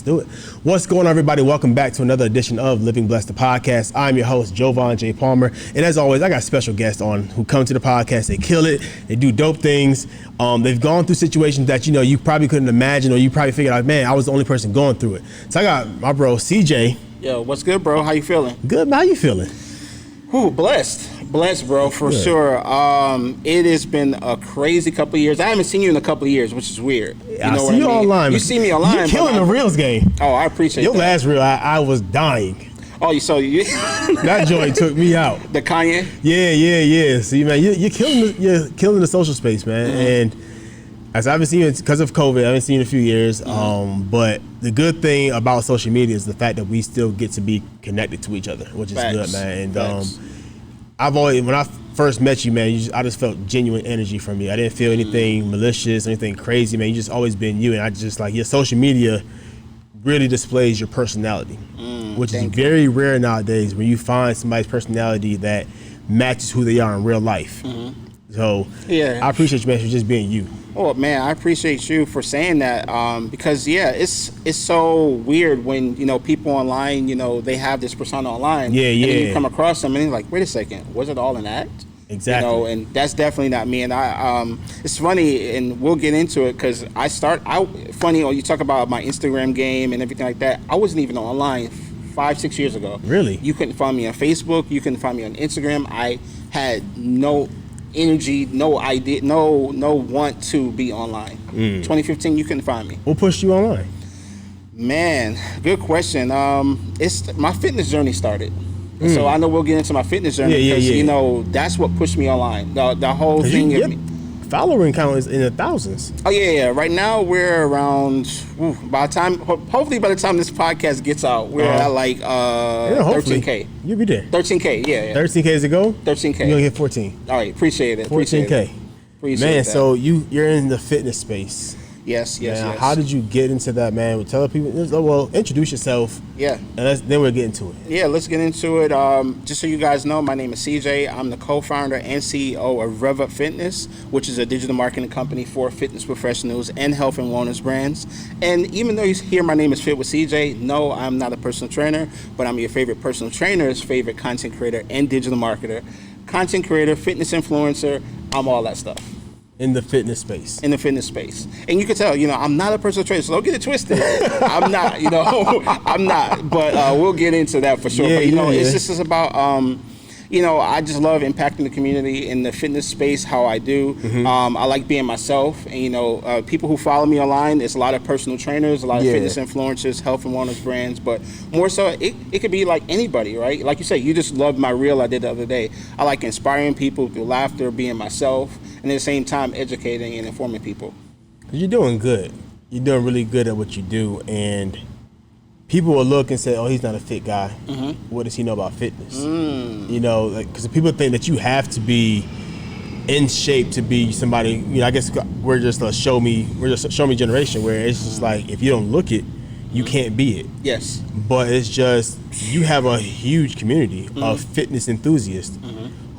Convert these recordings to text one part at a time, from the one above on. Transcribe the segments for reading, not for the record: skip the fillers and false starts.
Do it. What's going on, everybody? Welcome back to another edition of Living Blessed, the podcast. I'm your host, Jovan J. Palmer. And as always, I got special guests on who come to the podcast. They kill it. They do dope things. They've gone through situations that, you probably couldn't imagine, or you probably figured out, man, I was the only person going through it. So I got my bro, CJ. Yo, what's good, bro? How you feeling? Good, man. How you feeling? Ooh, blessed, bro, for sure. It has been a crazy couple of years. I haven't seen you in a couple of years, which is weird. I see you online. You see me online. You're killing the reels game. Oh, I appreciate your that. Your last reel, I was dying. Oh, you saw you? That joint took me out. The Kanye? Yeah. See, man, you're killing the social space, man. And as I haven't seen you because of COVID, I haven't seen you in a few years. But the good thing about social media is the fact that we still get to be connected to each other, which is good, man. And I've always, when I first met you, man, I just felt genuine energy from you. I didn't feel anything malicious, anything crazy, man. You just always been you, and I just like your social media really displays your personality, which is very rare nowadays when you find somebody's personality that matches who they are in real life. So I appreciate you, man, for just being you. Oh man, I appreciate you for saying that because it's so weird when people online they have this persona online and then you come across them and you're like, wait a second, was it all an act? Exactly. And that's definitely not me. And it's funny, and we'll get into it because funny, you talk about my Instagram game and everything like that. I wasn't even online 5-6 years ago. Really? You couldn't find me on Facebook. You couldn't find me on Instagram. I had no energy, no idea, no want to be online. 2015, you couldn't find me. What pushed you online? Man, good question. It's my fitness journey started. So I know we'll get into my fitness journey because that's what pushed me online. The whole thing. Following count is in the thousands. Oh yeah. Right now we're around. Hopefully by the time this podcast gets out, we're at like 13K. You'll be there. 13K. Yeah. 13K to go. 13K. You're gonna get 14. All right. Appreciate it. 14K. Appreciate man, that. so you're in the fitness space. Yes. How did you get into that, man? Tell people. Well, introduce yourself. Yeah. And then we'll get into it. Yeah, let's get into it. Just so you guys know, my name is CJ. I'm the co-founder and CEO of Rev Up Fitness, which is a digital marketing company for fitness professionals and health and wellness brands. And even though you hear my name is Fit with CJ, no, I'm not a personal trainer, but I'm your favorite personal trainer's favorite content creator and digital marketer. Content creator, fitness influencer, I'm all that stuff. In the fitness space. And you can tell, I'm not a personal trainer, so don't get it twisted. I'm not, I'm not. But we'll get into that for sure. It's just about, I just love impacting the community in the fitness space, how I do. I like being myself. And, people who follow me online, there's a lot of personal trainers, a lot of fitness influencers, health and wellness brands. But more so, it could be like anybody, right? Like you say, you just loved my reel I did the other day. I like inspiring people through laughter, being myself, and at the same time educating and informing people. You're doing good. You're doing really good at what you do, and people will look and say, "Oh, he's not a fit guy. What does he know about fitness?" Because people think that you have to be in shape to be somebody. I guess we're just a show me generation where it's just like if you don't look it, you can't be it. Yes. But it's just you have a huge community of fitness enthusiasts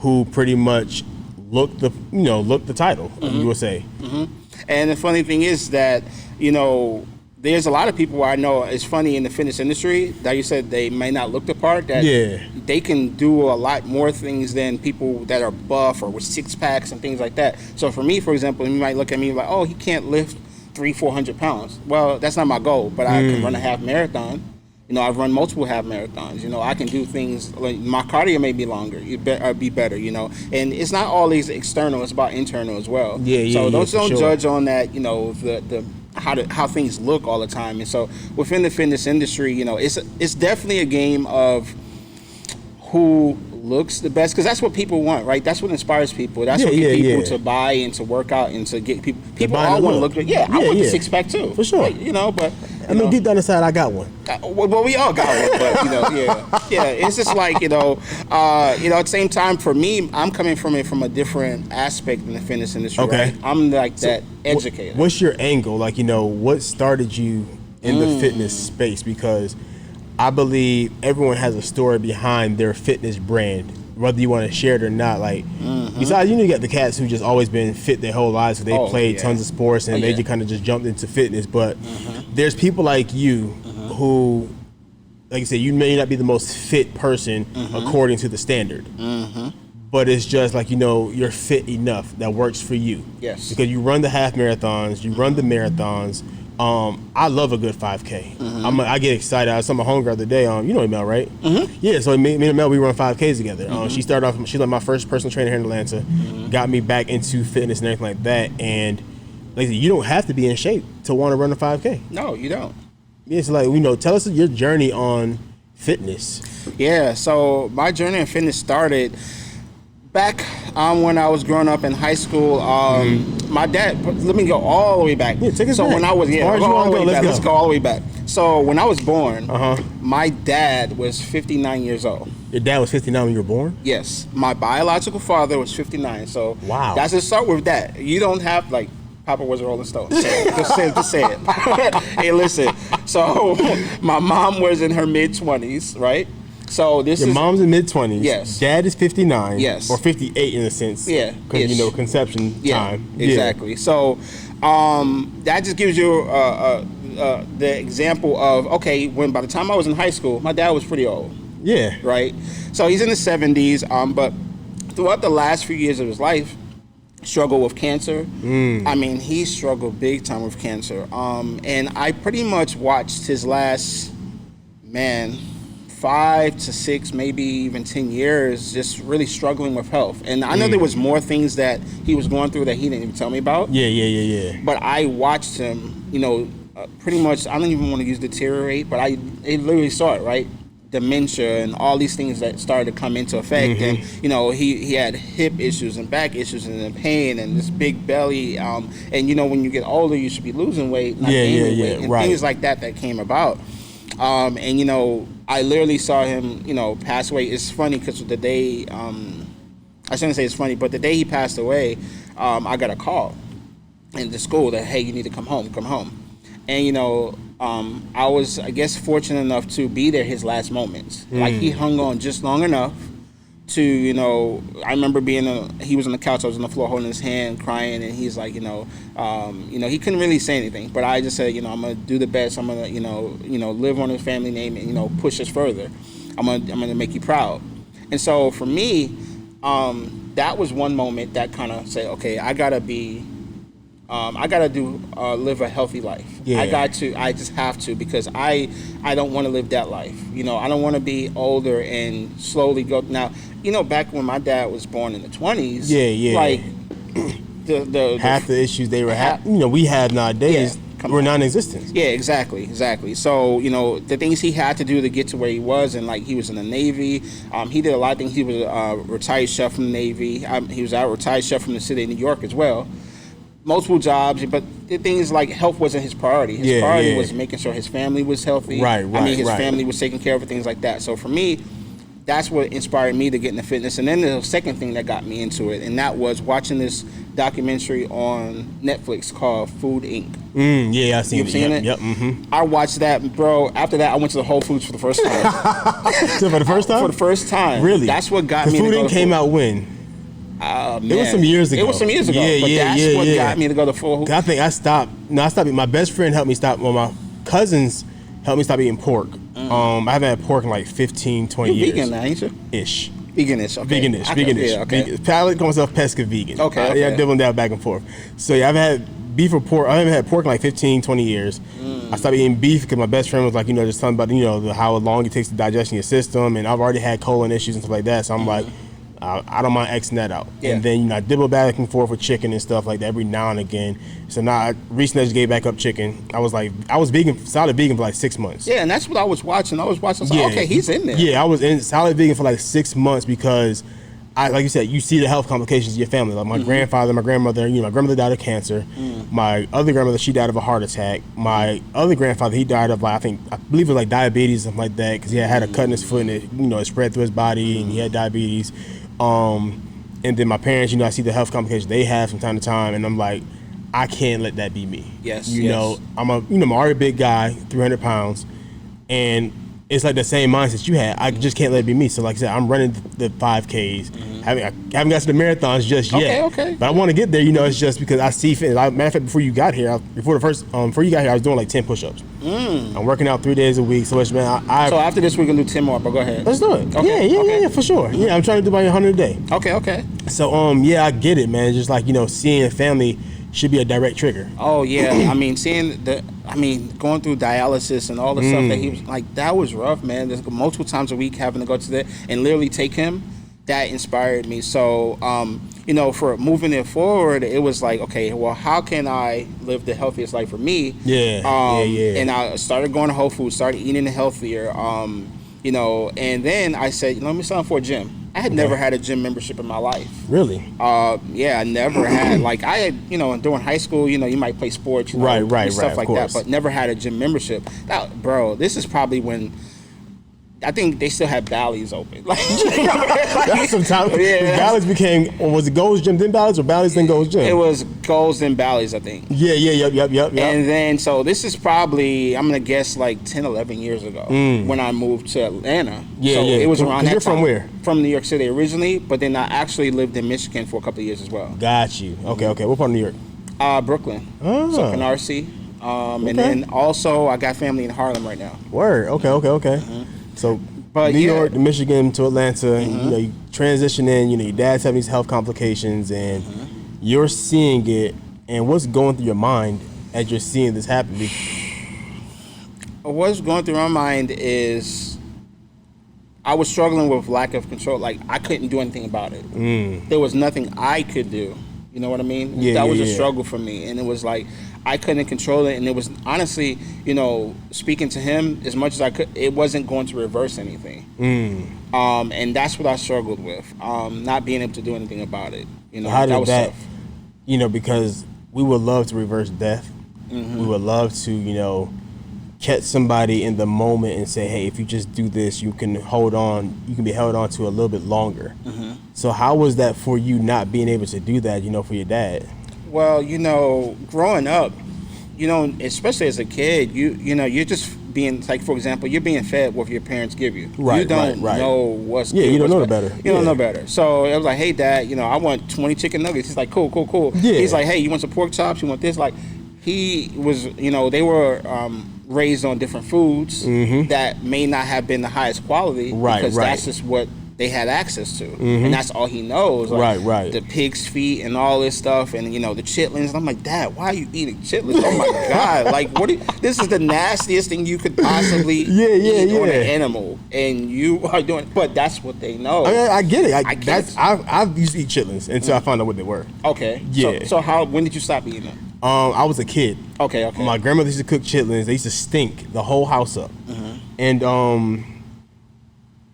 who pretty much look the title, you would say. And the funny thing is that, there's a lot of people I know, it's funny in the fitness industry that you said they may not look the part, that they can do a lot more things than people that are buff or with six packs and things like that. So for me, for example, you might look at me like, oh, he can't lift 300-400 pounds. Well, that's not my goal, but I can run a half marathon. I've run multiple half marathons. I can do things like my cardio may be longer, be better. And it's not always external; it's about internal as well. So don't judge on that. The how things look all the time. And so within the fitness industry, it's definitely a game of who looks the best, because that's what people want, right? That's what inspires people. That's what gets people to buy and to work out and to get people. People all want to look good. I want the six pack too, for sure. Right? But deep down inside, I got one. Well, we all got one, but it's just like at the same time, for me, I'm coming from it from a different aspect in the fitness industry. Okay, right? I'm like that educator. What's your angle? What started you in the fitness space? Because I believe everyone has a story behind their fitness brand, whether you want to share it or not. Besides, you got the cats who just always been fit their whole lives, so they played tons of sports and they just kind of just jumped into fitness. But there's people like you who, like you said, you may not be the most fit person according to the standard. But it's just like, you're fit enough that works for you. Yes. Because you run the half marathons, you run the marathons. I love a good 5K. I get excited. I saw my homegirl the other day. You know Mel, right? Yeah, so me and Mel, we run 5Ks together. She started off, she's like my first personal trainer here in Atlanta, got me back into fitness and everything like that. And like I said, you don't have to be in shape to want to run a 5K. No, you don't. It's like, tell us your journey on fitness. Yeah, so my journey in fitness started back when I was growing up in high school. My dad, let me go all the way back. Yeah, take us so back. when I was, let's go all the way back. So when I was born, my dad was 59 years old. Your dad was 59 when you were born? Yes. My biological father was 59. So wow. That's to start with that. You don't have, like, Papa was a Rolling Stone. So just say it. Hey, listen. So my mom was in her mid-20s, right? So this Your mom's in mid-20s. Yes. Dad is 59. Yes. Or 58 in a sense. Yeah. Because, conception time. Exactly. So that just gives you the example of, okay, when by the time I was in high school, my dad was pretty old. Yeah. Right? So he's in his 70s, but throughout the last few years of his life, struggled with cancer. I mean, he struggled big time with cancer. And I pretty much watched his last, 5 to 6, maybe even 10 years, just really struggling with health. And I know there was more things that he was going through that he didn't even tell me about. Yeah. But I watched him, pretty much, I don't even want to use deteriorate, but I literally saw it, right? Dementia and all these things that started to come into effect. And, he had hip issues and back issues and pain and this big belly. And, when you get older, you should be losing weight, not gaining weight. And things like that came about. I literally saw him, pass away. It's funny because the day, I shouldn't say it's funny, but the day he passed away, I got a call in the school that, hey, you need to come home. And, I was, I guess, fortunate enough to be there his last moments. Like, he hung on just long enough to, I remember he was on the couch, I was on the floor holding his hand, crying, and he's like, he couldn't really say anything, but I just said, I'm going to do the best, I'm going to, live on his family name and, push us further. I'm going to make you proud. And so for me, that was one moment that kind of said, okay, I got to live a healthy life. Yeah. I just have to, because I don't want to live that life. I don't want to be older and slowly go. Now, back when my dad was born in the 20s, like the half the issues they were having, we have nowadays were non-existent. Yeah, exactly. So, the things he had to do to get to where he was, and like he was in the Navy, he did a lot of things. He was a retired chef from the Navy. He was a retired chef from the city of New York as well. Multiple jobs, but the thing is, like, health wasn't his priority. His priority was making sure his family was healthy. Right. His family was taken care of, things like that. So for me, that's what inspired me to get into fitness. And then the second thing that got me into it, and that was watching this documentary on Netflix called Food Inc. Yeah, I seen it. You've seen it? Yep. Mm-hmm. I watched that, bro. After that, I went to the Whole Foods for the first time. So for the first time? For the first time. Really? That's what got me to Food go Inc. to came out when? Man. It was some years ago. Yeah, but that's what got me to go to full. I think I stopped. My best friend helped me stop. Well, my cousins helped me stop eating pork. I haven't had pork in like 15, 20 years. Vegan now, ain't you? Ish. Veganish, okay. Veganish. Yeah, okay. Vegan. Palate calls myself pesca vegan. Okay. Yeah, dibbling down back and forth. So yeah, I've had beef or pork. I haven't had pork in like 15, 20 years. I stopped eating beef because my best friend was like, just talking about, how long it takes to digest in your system. And I've already had colon issues and stuff like that. So I'm like, I don't mind Xing that out. Yeah. And then, I dibble back and forth with chicken and stuff like that every now and again. So now, I recently just gave back up chicken. I was vegan, solid vegan for like 6 months. Yeah, and that's what I was watching. I was like, okay, he's in there. Yeah, I was in solid vegan for like 6 months because, like you said, you see the health complications of your family. Like my grandfather, my grandmother, my grandmother died of cancer. My other grandmother, she died of a heart attack. My other grandfather, he died of I believe it was like diabetes, something like that, because he had a cut in his foot and it, it spread through his body and he had diabetes. And then my parents, I see the health complications they have from time to time, and I'm like, I can't let that be me. Yes. I'm I'm already a big guy, 300 pounds, and it's like the same mindset you had. I just can't let it be me. So like I said, I'm running the 5Ks. I haven't got to the marathons just yet. Okay. But I want to get there. It's just because I see fit. Matter of fact, before you got here, before you got here, I was doing like 10 push-ups. I'm working out 3 days a week. So it's, man, so after this, we're gonna do 10 more. But go ahead. Let's do it. Okay. Yeah, for sure. Yeah, I'm trying to do about 100 a day. Okay. So yeah, I get it, man. Just like seeing family should be a direct trigger. Oh yeah, I mean, going through dialysis and all the stuff that he was like, that was rough, man. There's multiple times a week having to go to that and literally take him. That inspired me. So, for moving it forward, it was like, okay, well, how can I live the healthiest life for me? Yeah. And I started going to Whole Foods, started eating healthier. And then I said, let me sign up for a gym. I had never had a gym membership in my life. Really? Yeah, I never had. Like I had, during high school, you might play sports, right, stuff like that, but never had a gym membership. This is probably when. I think they still had Bally's open. That's some time. Yeah. Bally's became, or was it Gold's Gym then Bally's, or Bally's then Gold's Gym? It was Gold's then Bally's, I think. Yep. And then, so this is probably, I'm going to guess like 10, 11 years ago when I moved to Atlanta. Yeah. It was around that You're time. From where? From New York City originally, but then I actually lived in Michigan for a couple of years as well. Got you. Okay. What part of New York? Brooklyn. So Canarsie. And then also I got family in Harlem right now. Word. Okay. So, New York to Michigan to Atlanta, and, you transition in, your dad's having these health complications, and you're seeing it, and what's going through your mind as you're seeing this happen? What's going through my mind is I was struggling with lack of control. Like, I couldn't do anything about it. There was nothing I could do. You know what I mean? That was a struggle for me, and it was like, I couldn't control it, and it was honestly, speaking to him as much as I could, it wasn't going to reverse anything. And that's what I struggled with, not being able to do anything about it. How did that because we would love to reverse death. We would love to, catch somebody in the moment and say, hey, if you just do this, you can be held on to a little bit longer. So how was that for you, not being able to do that, for your dad? Well, growing up, especially as a kid, you're just being, like, for example, you're being fed what your parents give you. Right, you don't right. know what's you don't know better. better. You don't know better. So it was like, hey, Dad, I want 20 chicken nuggets. He's like, cool. Yeah. He's like, hey, you want some pork chops? You want this? Like, he was, they were raised on different foods that may not have been the highest quality because that's just what they had access to, and that's all he knows. Like, the pig's feet and all this stuff, and the chitlins. And I'm like, Dad, why are you eating chitlins? Oh my God! Like, this is the nastiest thing you could possibly eat on an animal, and you are doing. But that's what they know. I get it. I used to eat chitlins until I found out what they were. Okay. Yeah. So when did you stop eating them? I was a kid. Okay. My grandmother used to cook chitlins. They used to stink the whole house up, and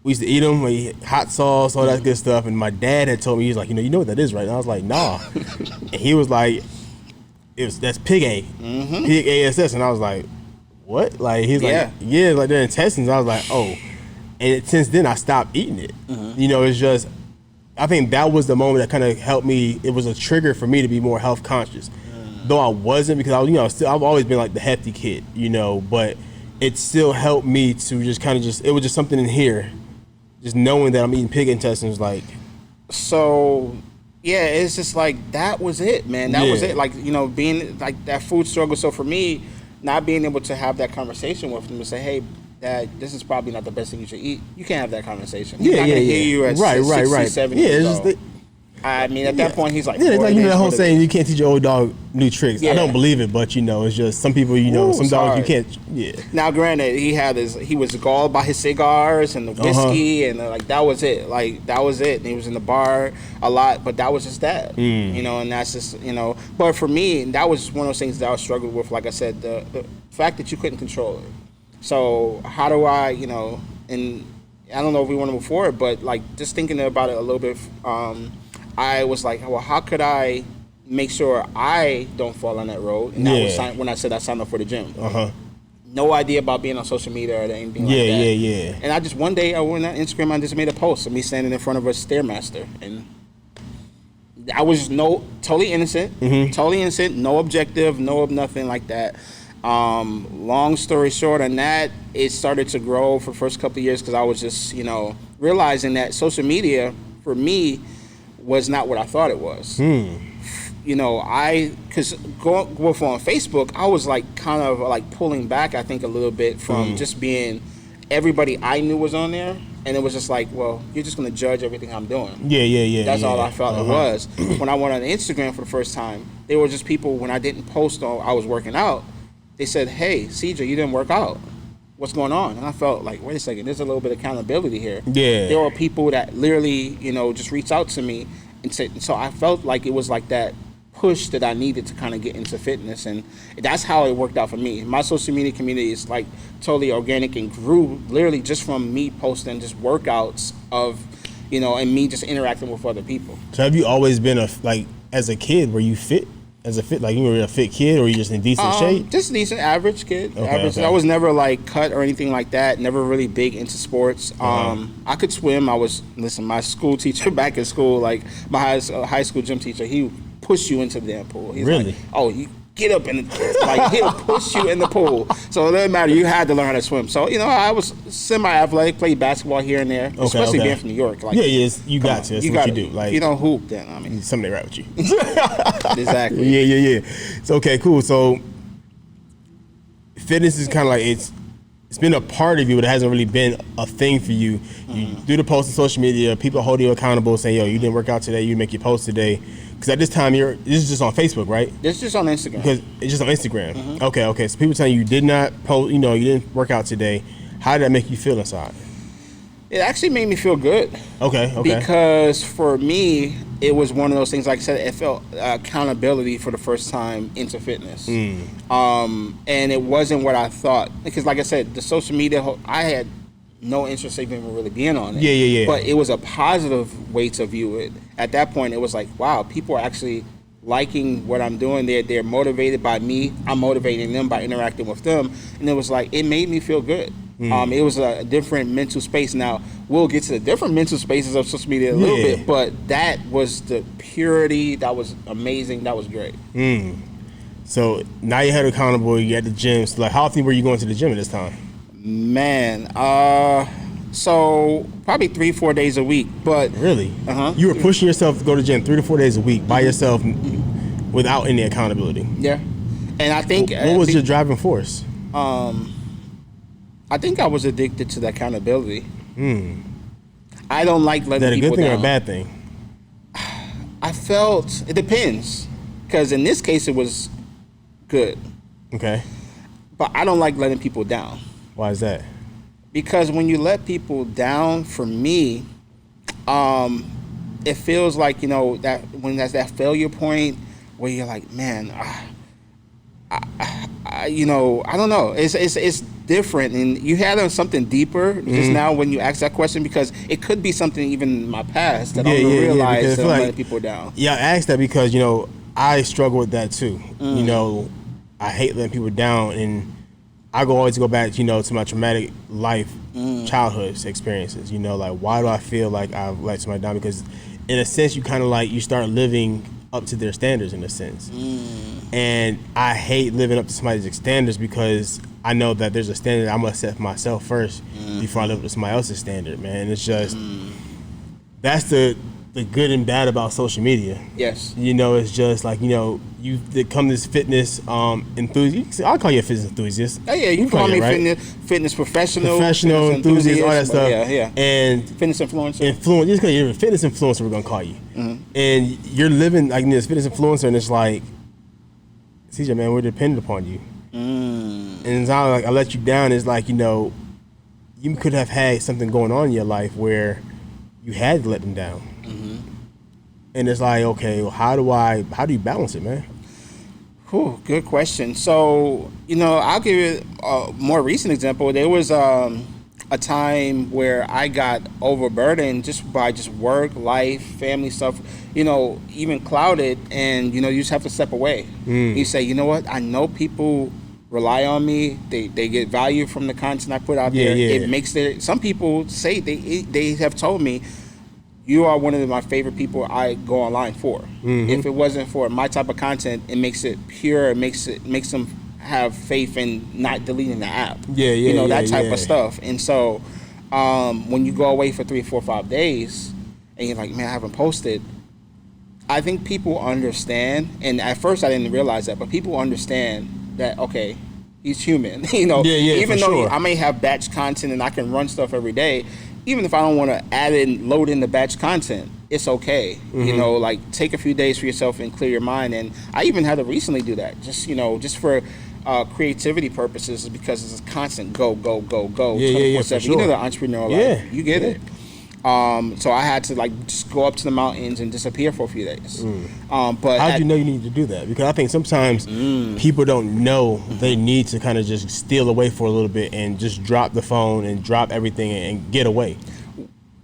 we used to eat them, hot sauce, all that good stuff. And my dad had told me, he was like, you know what that is, right? And I was like, nah. And he was like, that's pig A, pig ASS. And I was like, what? Like, he's like, yeah, like their intestines. I was like, oh. And since then, I stopped eating it. It's just, I think that was the moment that kind of helped me. It was a trigger for me to be more health conscious. Though I wasn't, because I was, I've always been like the hefty kid, but it still helped me to just kind of it was just something in here. Just knowing that I'm eating pig intestines, like. So, yeah, it's just like, that was it, man. That was it. Like, being like that food struggle. So for me, not being able to have that conversation with them and say, hey, Dad, this is probably not the best thing you should eat. You can't have that conversation. He's not going to hear you at 60, 70 years old. I mean, at that point, he's like, like that whole saying, you can't teach your old dog new tricks. I don't believe it, but it's just some people, some dogs you can't. Yeah. Now, granted, he was galled by his cigars and the whiskey, and that was it. Like, that was it. And he was in the bar a lot, but that was just that. And that's just But for me, that was one of those things that I struggled with. Like I said, the fact that you couldn't control it. So how do I, and I don't know if we want to move forward, but like just thinking about it a little bit. I was like, well, how could I make sure I don't fall on that road? And that was when I said I signed up for the gym. No idea about being on social media or anything like that. Yeah. And I just, one day I went on Instagram, I just made a post of me standing in front of a Stairmaster. And I was totally innocent, no objective, no nothing like that. Long story short on that, it started to grow for the first couple of years because I was just, realizing that social media for me was not what I thought it was. Because going on Facebook, I was like kind of like pulling back, I think, a little bit from just being everybody I knew was on there. And it was just like, well, you're just going to judge everything I'm doing. Yeah. That's all I felt it was. When I went on Instagram for the first time, they were just people, when I didn't post I was working out, they said, hey, CJ, you didn't work out. What's going on? And I felt like, wait a second, there's a little bit of accountability here. Yeah. There were people that literally, just reached out to me and said, so I felt like it was like that push that I needed to kind of get into fitness, and that's how it worked out for me. My social media community is like totally organic and grew literally just from me posting just workouts of, and me just interacting with other people. So have you always been as a kid, were you fit? Like you were a fit kid, or were you just in decent shape? Just decent, average kid. Okay, average. okay. I was never like cut or anything like that. Never really big into sports. I could swim. My school teacher back in school, like my high school gym teacher, he push you into the damn pool. He's really? Like, oh, you get up and he'll push you in the pool. So it doesn't matter. You had to learn how to swim. So I was semi-athletic, played basketball here and there, especially being from New York. Like, you got to. That's what you do. Like, you don't hoop, then something right with you. Exactly. Yeah. So okay, cool. So fitness is kind of like it's been a part of you, but it hasn't really been a thing for you. You do the post on social media, people hold you accountable, saying, yo, you didn't work out today, you make your post today. Because at this time, this is just on Facebook, right? This is just on Instagram. Because it's just on Instagram. Okay. So people telling you did not post, you didn't work out today. How did that make you feel inside? It actually made me feel good. Okay. Because for me, it was one of those things, like I said, it felt accountability for the first time into fitness. And it wasn't what I thought. Because like I said, the social media, I had no interest even really being on it. Yeah. But it was a positive way to view it. At that point, it was like, wow, people are actually liking what I'm doing. They're motivated by me. I'm motivating them by interacting with them. And it was like, it made me feel good. It was a different mental space. Now, we'll get to the different mental spaces of social media a little bit, but that was the purity. That was amazing. That was great. So now you had accountable. You at the gym. So like, how often were you going to the gym at this time? Man, so probably 3-4 days a week. But really, you were pushing yourself to go to the gym 3 to 4 days a week by yourself, without any accountability. Yeah, and I think what was your driving force? I think I was addicted to the accountability. I don't like letting people down. Is that a good thing or a bad thing? I felt it depends, because in this case it was good. Okay. But I don't like letting people down. Why is that? Because when you let people down, for me, it feels like, that when that's that failure point where you're like, man, I don't know. It's different, and you had on something deeper just now when you asked that question, because it could be something even in my past that I don't realize that I'm letting people down. Yeah, I asked that because I struggle with that too. I hate letting people down, and I always go back, to my traumatic life, childhood experiences. Like, why do I feel like I've let somebody down? Because in a sense, you kind of like, you start living up to their standards in a sense. And I hate living up to somebody's standards, because I know that there's a standard I must set for myself first before I live up to somebody else's standard, man. And it's just, that's the good and bad about social media. Yes. It's just like, you've become this fitness enthusiast. I'll call you a fitness enthusiast. Oh, yeah, you can call me right? fitness professional. Professional, enthusiast, all that stuff. Yeah. And fitness influencer. Just because you're a fitness influencer, we're going to call you. And you're living like this fitness influencer, and it's like, CJ, man, we're dependent upon you. And it's not like I let you down. It's like, you could have had something going on in your life where you had to let them down. And it's like, okay, well, how do you balance it, man? Whew, good question. So, I'll give you a more recent example. There was a time where I got overburdened just by work, life, family stuff, even clouded, and, you just have to step away. You say, you know what, I know people rely on me. They get value from the content I put out there. Yeah. It makes some people say, they have told me, you are one of my favorite people I go online for. If it wasn't for my type of content, it makes it pure. It makes them have faith in not deleting the app. Yeah, that type of stuff. And so when you go away for 3, 4, 5 days and you're like, man, I haven't posted, I think people understand, and at first I didn't realize that, but people understand that, okay, he's human. Even though I may have batch content and I can run stuff every day, even if I don't want to load in the batch content, it's okay. Like take a few days for yourself and clear your mind. And I even had to recently do that, just for creativity purposes, because it's a constant go 24/7. Sure. You know the entrepreneur life, you get it. So I had to just go up to the mountains and disappear for a few days. But how did you know you need to do that? Because I think sometimes people don't know they need to kind of just steal away for a little bit and just drop the phone and drop everything and get away.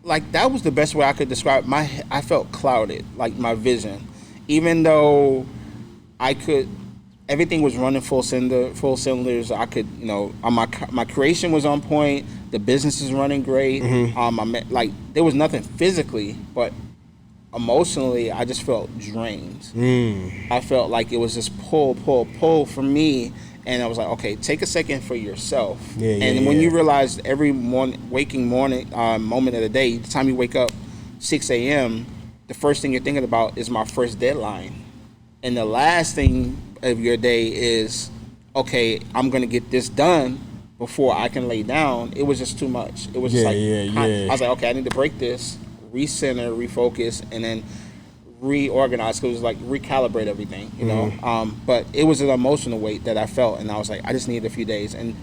Like that was the best way I could describe I felt clouded, like my vision, even though everything was running full cylinders. I could, my creation was on point. The business is running great. There was nothing physically, but emotionally, I just felt drained. I felt like it was this pull for me, and I was like, okay, take a second for yourself. When you realize every waking moment of the day, the time you wake up, 6 a.m., the first thing you're thinking about is my first deadline, and the last thing of your day is, okay, I'm gonna get this done before I can lay down. It was just too much. It was just I was like, okay, I need to break this, recenter, refocus, and then reorganize, because it was like recalibrate everything, but it was an emotional weight that I felt, and I was like, I just needed a few days. And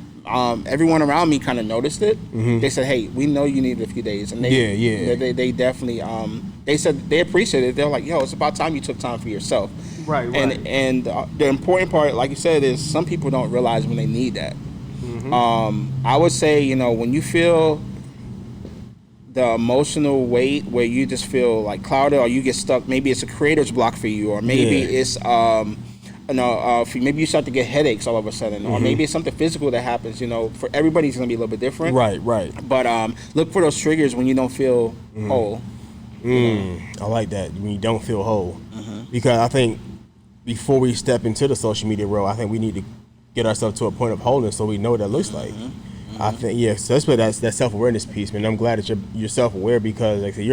everyone around me kind of noticed it. They said, hey, we know you needed a few days. And they definitely they said they appreciated it. They're like, yo, it's about time you took time for yourself. Right. And the important part, like you said, is some people don't realize when they need that. I would say, when you feel the emotional weight where you just feel like clouded, or you get stuck, maybe it's a creator's block for you, or maybe it's maybe you start to get headaches all of a sudden, or maybe it's something physical that happens. For everybody's gonna be a little bit different. Right. But look for those triggers when you don't feel whole. I like that, when you don't feel whole, because I think before we step into the social media world, I think we need to get ourselves to a point of wholeness so we know what that looks like. I think, so that's that self-awareness piece, man. I'm glad that you're self-aware, because like I said,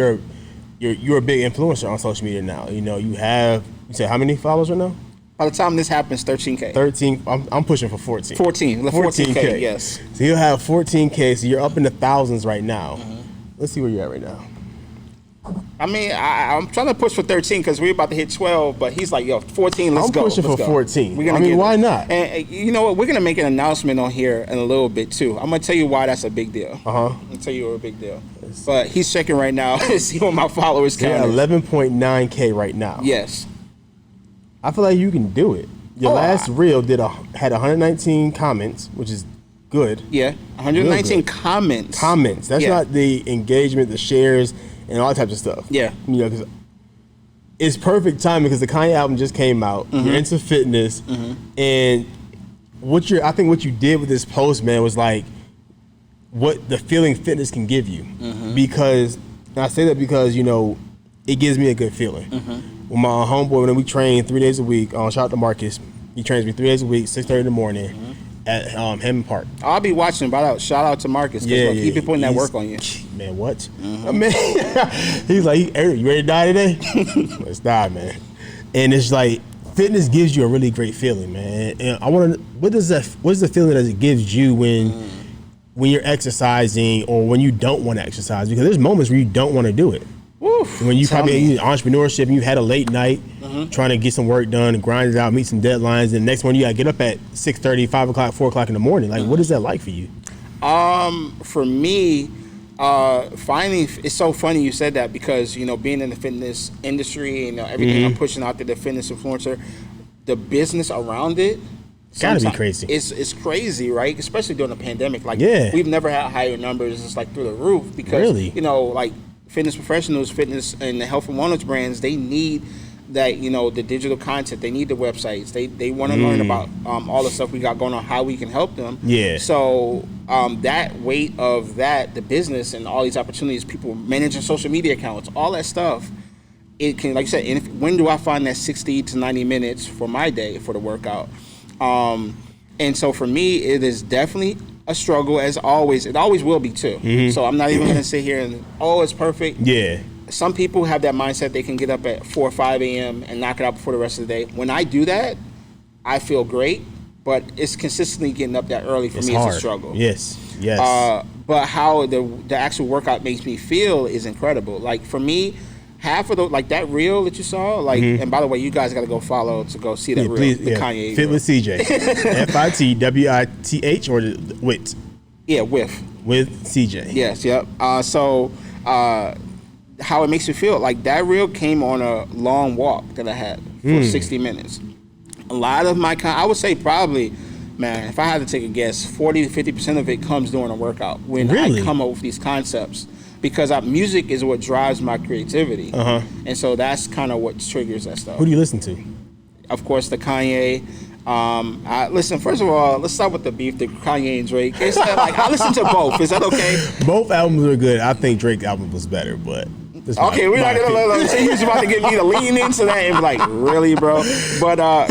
you're a big influencer on social media now. You said how many followers right now? By the time this happens, 13K. 13. I'm pushing for 14. 14K, yes. So you'll have 14K, so you're up in the thousands right now. Let's see where you're at right now. I mean, I'm trying to push for 13 because we're about to hit 12, but he's like, yo, 14, let's go. I'm pushing for 14. Why not? And you know what? We're going to make an announcement on here in a little bit, too. I'm going to tell you why that's a big deal. I'm going to tell you a big deal. But he's checking right now to see what my followers count. Yeah, 11.9K right now. Yes. I feel like you can do it. Your last reel had 119 comments, which is good. Yeah, 119 comments. Comments. That's not the engagement, the shares, and all types of stuff. Yeah. Because it's perfect timing, because the Kanye album just came out. You're into fitness, and I think what you did with this post, man, was like what the feeling fitness can give you. Because, and I say that because it gives me a good feeling. With my homeboy, when we train 3 days a week, shout out to Marcus. He trains me 3 days a week, 6:30 in the morning at Hammond Park. I'll be watching. Shout out to Marcus. He been putting that work on you. Man, what? Man, he's like, hey, you ready to die today? Let's die, man. And it's like, fitness gives you a really great feeling, man. And I want to, what is the feeling that it gives you when you're exercising, or when you don't want to exercise? Because there's moments where you don't want to do it. Woof, when you probably in entrepreneurship and you had a late night trying to get some work done and grind it out, meet some deadlines, and the next one you got to get up at 6:30, 5 o'clock, 4 o'clock in the morning. Like, what is that like for you? For me, finding, it's so funny you said that, because being in the fitness industry, everything I'm pushing out there, the fitness influencer, the business around it, gotta be crazy. It's crazy, right? Especially during the pandemic. Like, we've never had higher numbers. It's like through the roof, because like fitness professionals, fitness and the health and wellness brands, they need that, the digital content. They need the websites. They want to learn about all the stuff we got going on, how we can help them. Yeah. So that weight of that, the business and all these opportunities, people managing social media accounts, all that stuff, it can, like you said, when do I find that 60 to 90 minutes for my day for the workout? And so for me, it is definitely a struggle, as always. It always will be too. So I'm not even going to sit here and, it's perfect. Yeah. Some people have that mindset they can get up at 4 or 5 a.m. and knock it out before the rest of the day. When I do that, I feel great, but it's consistently getting up that early for me. Hard. It's a struggle. Yes. But how the actual workout makes me feel is incredible. Like for me, half of the, like that reel that you saw, like, and by the way, you guys got to go follow to go see that reel, please, the Kanye Fit reel. with CJ. FITWITH or WIT? Yeah, with CJ. Yes, yep. So how it makes you feel, like that reel came on a long walk that I had for 60 minutes. A lot of my, I would say probably, man, if I had to take a guess, 40 to 50% of it comes during a workout when I come up with these concepts. Because music is what drives my creativity. And so that's kind of what triggers that stuff. Who do you listen to? Of course, the Kanye. Listen, first of all, let's start with the beef, the Kanye and Drake. It's like, I listen to both. Is that okay? Both albums are good. I think Drake's album was better, but... Okay, we're not gonna let him say he's about to get me to lean into that and be like, really, bro? But no,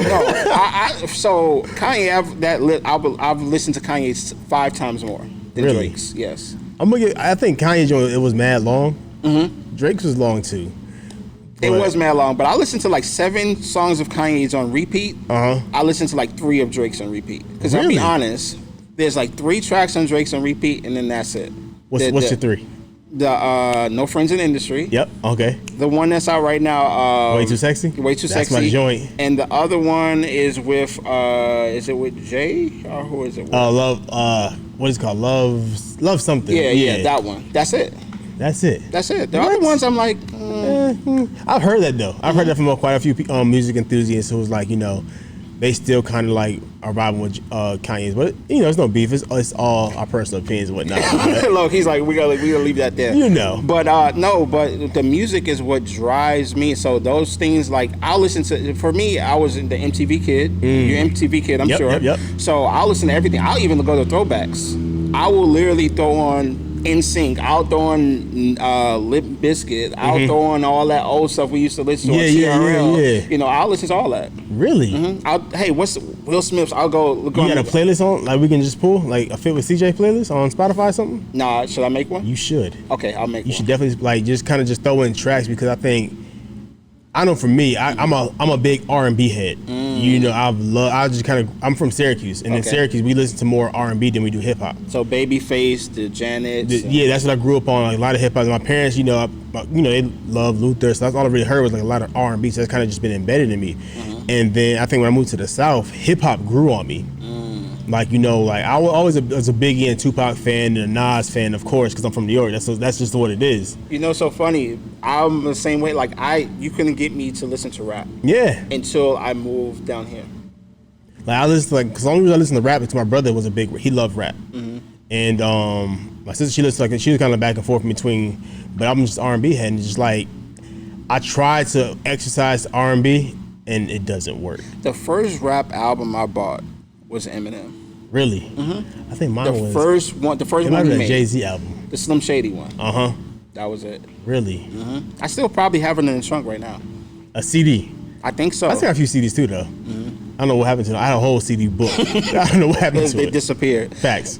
so Kanye, I've listened to Kanye's 5 times more than Drake's. Yes. I think Kanye's joint, it was mad long. Drake's was long too. It was mad long, but I listened to like 7 songs of Kanye's on repeat. I listened to like 3 of Drake's on repeat. Because I'll be honest, there's like 3 tracks on Drake's on repeat, and then that's it. What's your 3? The No Friends in the Industry. Yep. Okay. The one that's out right now. Way Too Sexy. Way Too Sexy. That's my joint. And the other one is with. Is it with Jay or who is it with? Love. What is it called? Love something. Yeah. That one. That's it. That's it. The other ones, I'm like. I've heard that though. I've heard that from quite a few music enthusiasts who was like, they still kind of like are vibing with Kanye's, but it's no beef. It's all our personal opinions and whatnot. Look, he's like, we gotta leave that there. But no, but the music is what drives me. So those things, like, I'll listen to. For me, I was the MTV kid. You're MTV kid, I'm sure. Yep. So I'll listen to everything. I'll even go to throwbacks. I will literally throw on NSYNC. I'll throw on Limp Bizkit. I'll throw on all that old stuff we used to listen to on TRL. Yeah. I'll listen to all that. Really? Hey, what's Will Smith's? I'll go look on. You got a playlist on? Like, we can just pull like a Fit with CJ playlist on Spotify or something? Nah, should I make one? You should. Okay, I'll make one. You should definitely like just kind of just throw in tracks, because I know for me, I'm a big R&B head. I'm from Syracuse, and in Syracuse we listen to more R&B than we do hip hop. So Babyface, the Janet. That's what I grew up on. Like, a lot of hip hop. My parents, they love Luther, so that's all I really heard was like a lot of R&B. So that's kind of just been embedded in me. And then I think when I moved to the South, hip hop grew on me. Like, I was a Biggie and Tupac fan and a Nas fan, of course, because I'm from New York. That's just what it is. So funny. I'm the same way. Like, you couldn't get me to listen to rap. Yeah. Until I moved down here. Like, I listen, like, as long as I listen to rap, because my brother was he loved rap. And my sister, she was kind of back and forth in between, but I'm just R&B head, and just like, I tried to exercise R&B, and it doesn't work. The first rap album I bought was Eminem. Really? I think mine was the first one he made. Jay-Z album. The Slim Shady one. That was it. Really? I still probably have it in the trunk right now. A CD? I think so. I still got a few CDs too, though. I don't know what happened to them. I had a whole CD book. I don't know what happened to it. They disappeared. Facts.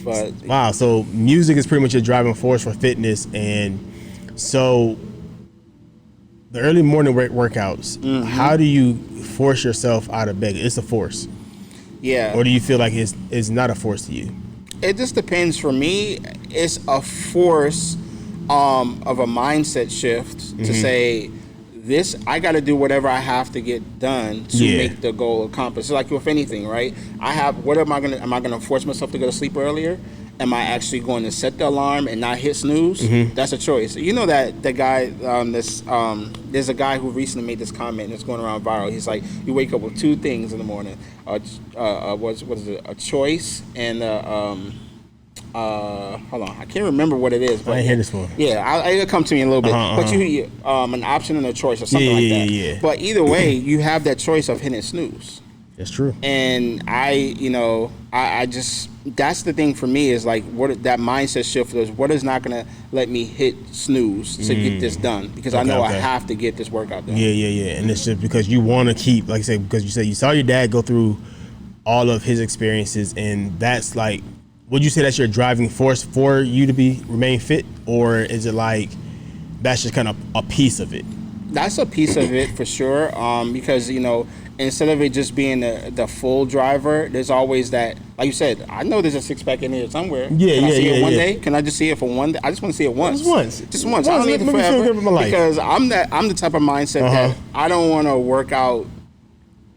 But wow, so music is pretty much your driving force for fitness. And so the early morning workouts, how do you force yourself out of bed? It's a force. Yeah. Or do you feel like it's not a force to you? It just depends. For me, it's a force of a mindset shift to say, I got to do whatever I have to get done to make the goal accomplished. It's like with anything, right? Am I gonna force myself to go to sleep earlier? Am I actually going to set the alarm and not hit snooze? That's a choice. You know that the guy, there's a guy who recently made this comment that's going around viral. He's like, you wake up with 2 things in the morning. What is it? A choice and hold on, I can't remember what it is. But I didn't hear this one. Yeah, it'll come to me in a little bit. But you an option and a choice or something like that. Yeah. But either way, you have that choice of hitting snooze. That's true. And I just, that's the thing for me, is like, what that mindset shift is. What is not going to let me hit snooze to get this done? Because I know I have to get this workout done. Yeah. And it's just because you want to keep, like I said, because you said you saw your dad go through all of his experiences, and that's like, would you say that's your driving force for you to remain fit, or is it like that's just kind of a piece of it? That's a piece of it for sure, because instead of it just being the full driver, there's always that, like you said, I know there's a six-pack in here somewhere. Can I see it one day? Can I just see it for one day? I just want to see it once. Just once. I don't need it forever, because I'm the type of mindset that I don't want to work out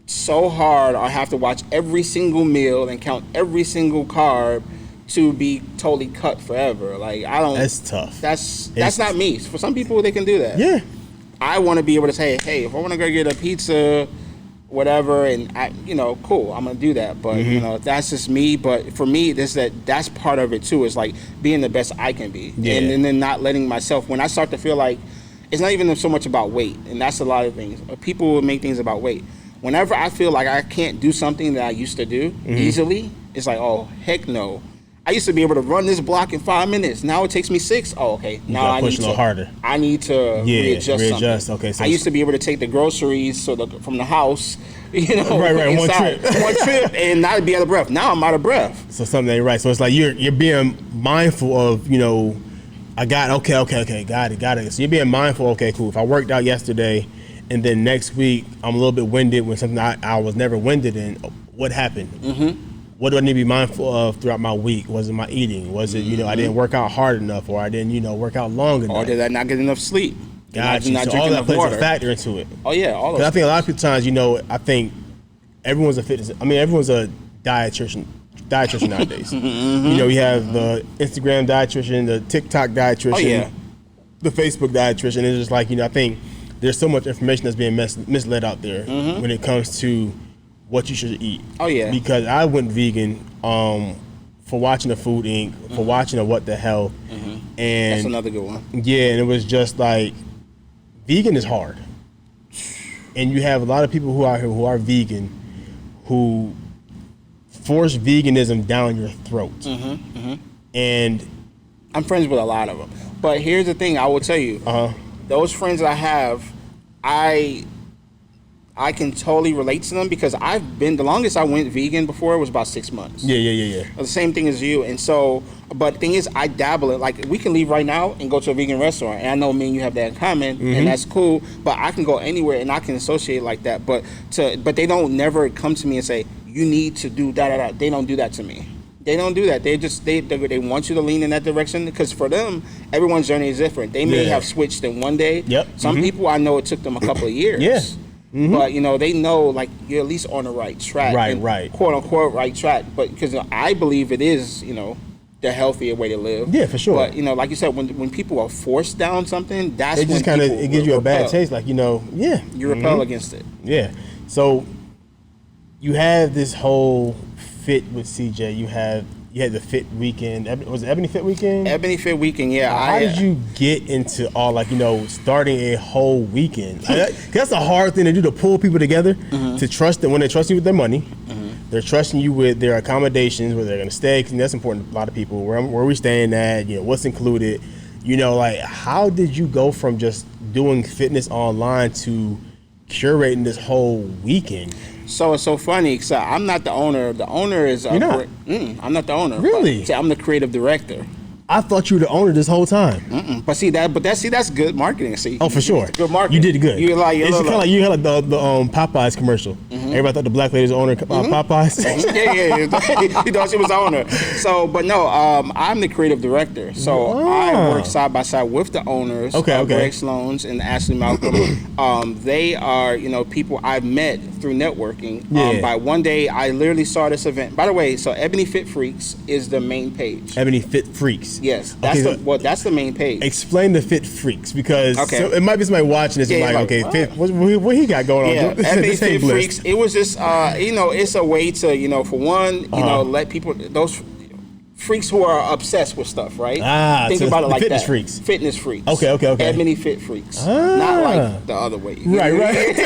so hard or have to watch every single meal and count every single carb to be totally cut forever. Like, I don't. That's tough. That's not me. For some people, they can do that. Yeah. I want to be able to say, hey, if I want to go get a pizza, whatever, and cool, I'm gonna do that. But that's just me. But for me, that's part of it too. Is like being the best I can be, and then not letting myself. When I start to feel like it's not even so much about weight, and that's a lot of things. People will make things about weight. Whenever I feel like I can't do something that I used to do easily, it's like, oh heck no. I used to be able to run this block in 5 minutes. Now it takes me 6. Oh, okay. Now I need to harder. I need to readjust something. Okay. So I used to be able to take the groceries from the house, right, inside, one trip, and not be out of breath. Now I'm out of breath. So something ain't right. So it's like you're being mindful of, I got it. So you're being mindful. Okay, cool. If I worked out yesterday, and then next week I'm a little bit winded when something I was never winded in, what happened? Mm-hmm. What do I need to be mindful of throughout my week? Was it my eating? Was it, I didn't work out hard enough, or I didn't, work out long enough? Or did I not get enough sleep? Gotcha. So all that plays a factor into it. Oh yeah, all of it. I think a lot of times, I think everyone's a dietitian nowadays. We have the Instagram dietitian, the TikTok dietitian, the Facebook dietitian. It's just like, I think there's so much information that's being misled out there when it comes to what you should eat. Oh yeah. Because I went vegan for watching the Food Inc., for watching a What the Hell. And that's another good one. Yeah, and it was just like, vegan is hard. And you have a lot of people who are vegan who force veganism down your throat. And I'm friends with a lot of them. But here's the thing I will tell you. Those friends that I have, I can totally relate to them, because the longest I went vegan before was about 6 months. Yeah. The same thing as you. And so, but the thing is, I dabble in, like, we can leave right now and go to a vegan restaurant. And I know me and you have that in common, and that's cool. But I can go anywhere and I can associate like that. But they don't never come to me and say, you need to do da-da-da. They don't do that to me. They don't do that. They just, they want you to lean in that direction, because for them, everyone's journey is different. They may have switched in one day. Yep. Some people, I know it took them a couple of years. But they know, like, you're at least on the right track, right, quote unquote right track. But because I believe it is, the healthier way to live. Yeah, for sure. But like you said, when people are forced down something, that's it just when it gives you a bad taste. Like you repel against it. Yeah. So you have this whole fit with CJ. You had the Fit Weekend. Was it Ebony Fit Weekend? Ebony Fit Weekend, yeah. How did you get into all, starting a whole weekend? That's a hard thing to do, to pull people together, to trust them when they trust you with their money. They're trusting you with their accommodations, where they're going to stay, because that's important to a lot of people. Where we staying at, what's included. How did you go from just doing fitness online to curating this whole weekend? So it's so funny, because I'm not the owner. The owner is... You're not? I'm not the owner. Really? I'm the creative director. I thought you were the owner this whole time. But that's good marketing. See, oh, for sure, good marketing. You did good. It's kind of like you had the Popeyes commercial. Everybody thought the black lady was the owner of Popeyes. yeah, she was the owner. So, but no, I'm the creative director. So I work side by side with the owners. Greg Sloan's and Ashley Malcolm. They are people I've met through networking. By one day, I literally saw this event. By the way, so Ebony Fit Freaks is the main page. Ebony Fit Freaks. Yes, that's the main page. Explain the Fit Freaks, because so it might be somebody watching this and Fit, what he got going on? Ebony Fit Freaks. It was just it's a way to for one let people, those freaks who are obsessed with stuff, right? Think about it like fitness that. Freaks. Fitness freaks. Okay. Ebony Fit Freaks. Not like the other way. Right.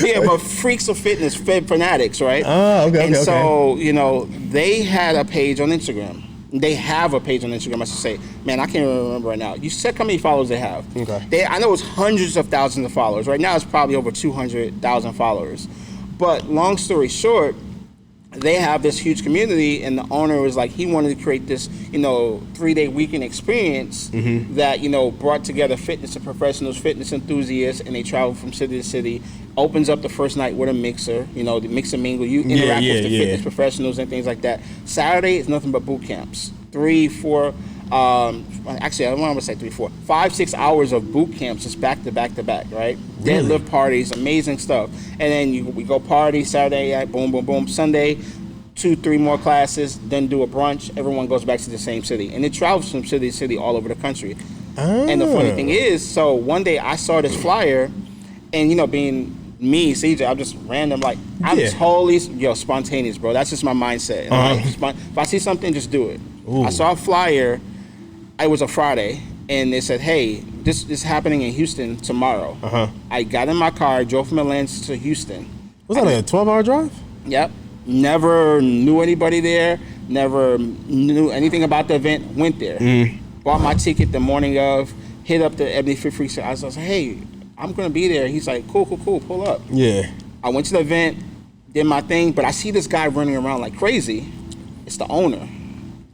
Yeah, but freaks of fitness, fanatics, right? Okay. So they had a page on Instagram. They have a page on Instagram, I should say. Man, I can't even remember right now. You said how many followers they have. Okay. I know it's hundreds of thousands of followers. Right now it's probably over 200,000 followers. But long story short, they have this huge community, and the owner was like, he wanted to create this, 3-day weekend experience that, brought together fitness and professionals, fitness enthusiasts, and they travel from city to city. Opens up the first night with a mixer, the mix and mingle. You interact with the fitness professionals and things like that. Saturday is nothing but boot camps. 3, 4, actually, I don't want to say 3, 4, 5, 6 hours of boot camps just back to back to back, right? Really? Deadlift parties, amazing stuff. And then we go party Saturday night, boom, boom, boom. Sunday, 2, 3 more classes, then do a brunch. Everyone goes back to the same city. And it travels from city to city all over the country. Oh. And the funny thing is, so one day I saw this flyer, and, being me, CJ, I'm just random, like, I'm totally, spontaneous, bro. That's just my mindset. If I see something, just do it. Ooh. I saw a flyer. It was a Friday, and they said, hey, this is happening in Houston tomorrow. I got in my car, drove from Atlanta to Houston. Was that like a 12-hour drive? Yep. Never knew anybody there, never knew anything about the event, went there. Bought my ticket the morning of, hit up the Ebony Fit Freaks. I was like, hey, I'm going to be there. He's like, cool, pull up. Yeah. I went to the event, did my thing, but I see this guy running around like crazy. It's the owner.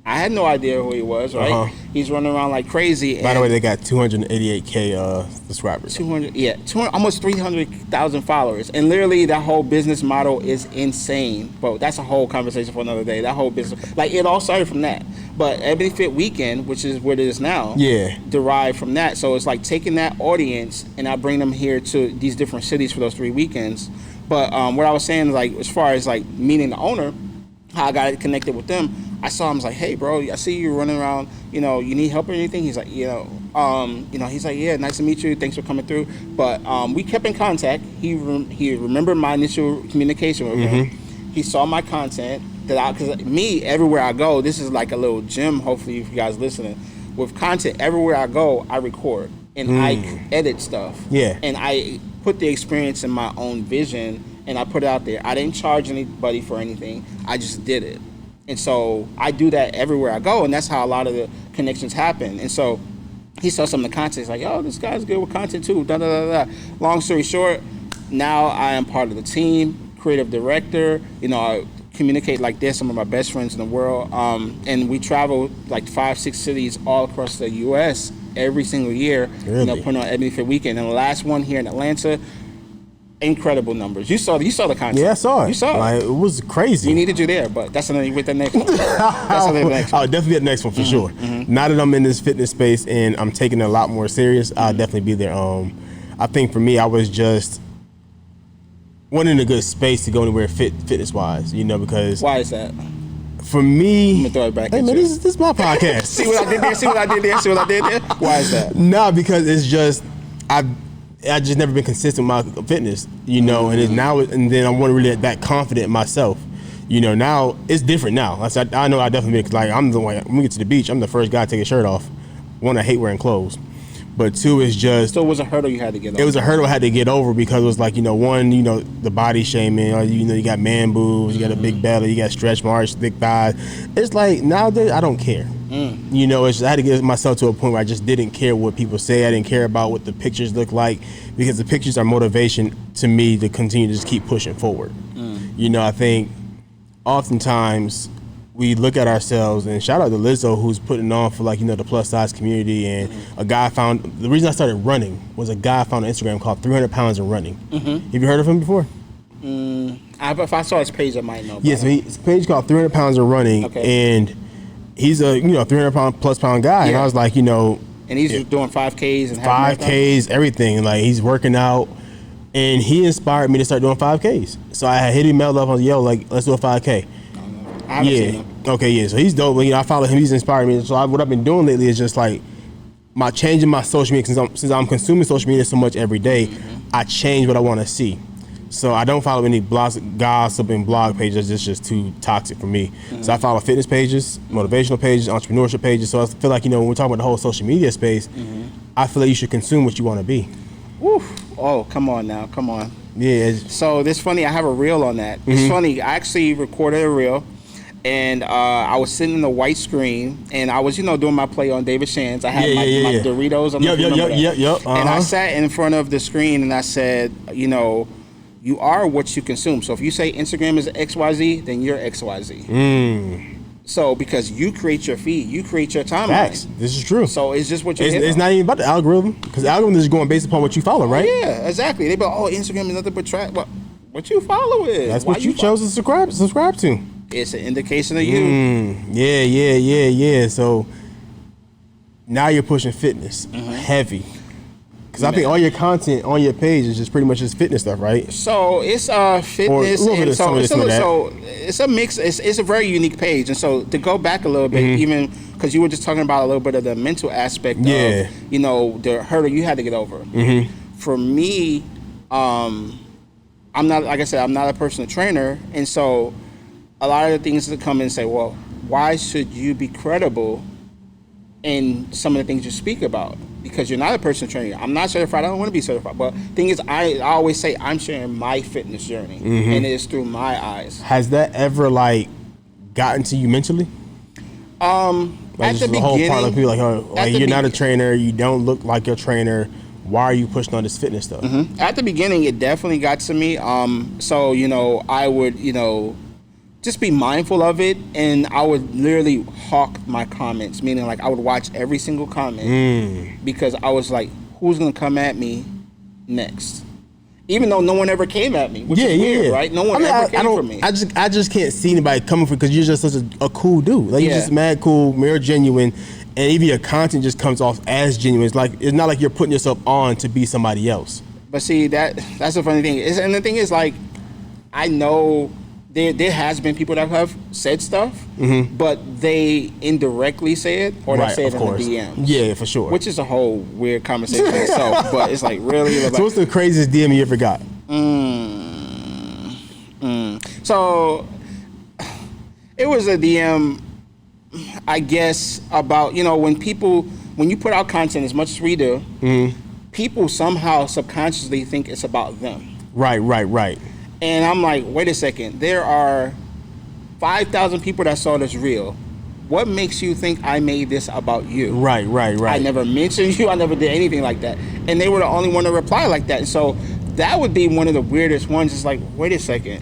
I had no idea who he was, right? He's running around like crazy. By the way, they got 288K subscribers. 200, almost 300,000 followers. And literally, that whole business model is insane. But that's a whole conversation for another day. That whole business, like, it all started from that. But Ebony Fit Weekend, which is what it is now, derived from that. So it's like taking that audience, and I bring them here to these different cities for those 3 weekends. But what I was saying, like, as far as like meeting the owner, how I got connected with them, I saw him, I was like, hey, bro, I see you running around, you need help or anything? He's like, he's like, yeah, nice to meet you. Thanks for coming through. But we kept in contact. He remembered my initial communication with him. He saw my content because me, everywhere I go, this is like a little gym, hopefully, if you guys listening. With content, everywhere I go, I record and I edit stuff. Yeah. And I put the experience in my own vision and I put it out there. I didn't charge anybody for anything. I just did it. And so I do that everywhere I go, and that's how a lot of the connections happen. And so he saw some of the content. He's like, oh, this guy's good with content too. Da, da, da, da. Long story short, now I am part of the team, creative director. I communicate like this. Some of my best friends in the world. And we travel like 5, 6 cities all across the U.S. every single year. Really? Putting on Ebony Fit Weekend. And the last one here in Atlanta, incredible numbers. You saw the content. Yeah, I saw it. You saw it. Like, it was crazy. We needed you there, but that's another with the next one. I'll definitely be at the next one for sure. Now that I'm in this fitness space and I'm taking it a lot more serious, I'll definitely be there. I think for me, I was just wanting a good space to go anywhere fitness wise, because why is that? For me, I'm gonna throw it back. Hey man, this is my podcast. See what I did there? Why is that? No, because it's just I just never been consistent with my fitness, and it's now, and then I want to really that confident in myself, now it's different now. I know I definitely like, I'm the one, when we get to the beach, I'm the first guy to take his shirt off. One, I hate wearing clothes, but 2 is just. So it was a hurdle you had to get over. It was a hurdle I had to get over because it was like, one, the body shaming, you got man boobs, you got a big belly, you got stretch marks, thick thighs. It's like nowadays I don't care. I had to get myself to a point where I just didn't care what people say. I didn't care about what the pictures look like because the pictures are motivation to me to continue to just keep pushing forward. I think oftentimes we look at ourselves, and shout out to Lizzo who's putting on for the plus size community, and the reason I started running was a guy I found on Instagram called 300 Pounds in Running. Have you heard of him before? If I saw his page, I might know. Yes, his page called 300 Pounds in Running, and he's a 300 plus pound guy, and I was like, and he's doing 5Ks and 5Ks, everything. Like, he's working out, and he inspired me to start doing 5Ks. So I hit him up, I was like, yo, let's do a 5K. I haven't seen him. Okay, yeah. So he's dope. I follow him. He's inspired me. So what I've been doing lately is just like changing my social media. Since I'm consuming social media so much every day, I change what I want to see. So I don't follow any gossip and blog pages. It's just too toxic for me. So I follow fitness pages, motivational pages, entrepreneurship pages. So I feel like, when we're talking about the whole social media space, I feel like you should consume what you want to be. Woo. Oh, come on now. Come on. Yeah. So this funny, I have a reel on that. It's funny. I actually recorded a reel. And I was sitting in the white screen, and I was, doing my play on David Shands. I had my Doritos. Yep. And I sat in front of the screen, and I said, you are what you consume. So if you say Instagram is XYZ, then you're XYZ. So because you create your feed, you create your timeline. Facts. This is true. So it's just what you It's not even about the algorithm, because the algorithm is going based upon what you follow, right? Yeah, exactly. They be like, oh, Instagram is nothing but trash. What you follow is. That's what you chose to subscribe to. It's an indication of you. Yeah. So now you're pushing fitness heavy. Because I think all your content on your page is just pretty much just fitness stuff, right? So it's fitness, and so it's a mix. It's a very unique page, and so to go back a little bit, even because you were just talking about a little bit of the mental aspect of the hurdle you had to get over. For me, I'm not, like I said, I'm not a personal trainer, and so a lot of the things that come in and say, well, why should you be credible in some of the things you speak about? Because you're not a personal trainer. I'm not certified. I don't want to be certified. But the thing is, I always say I'm sharing my fitness journey, and it's through my eyes. Has that ever gotten to you mentally? At the beginning, whole part of people you're not a trainer. You don't look like a trainer. Why are you pushing on this fitness stuff? At the beginning, it definitely got to me. So I would just be mindful of it, and I would literally hawk my comments, meaning I would watch every single comment because I was like, who's gonna come at me next? Even though no one ever came at me, which is weird, right? No one ever came for me. I just can't see anybody coming for, because you're just such a cool dude. You're just mad cool, mere genuine, and even your content just comes off as genuine. It's not like you're putting yourself on to be somebody else. But see, that's the funny thing. And the thing is, I know there has been people that have said stuff, but they indirectly say it, or they say it in the DMs. Yeah, for sure. Which is a whole weird conversation in itself. But it's really. So what's the craziest DM you ever got? So it was a DM, I guess, about when you put out content as much as we do, people somehow subconsciously think it's about them. Right. And I'm like, wait a second, there are 5,000 people that saw this reel. What makes you think I made this about you? Right. I never mentioned you. I never did anything like that. And they were the only one to reply like that. And so that would be one of the weirdest ones. It's like, wait a second.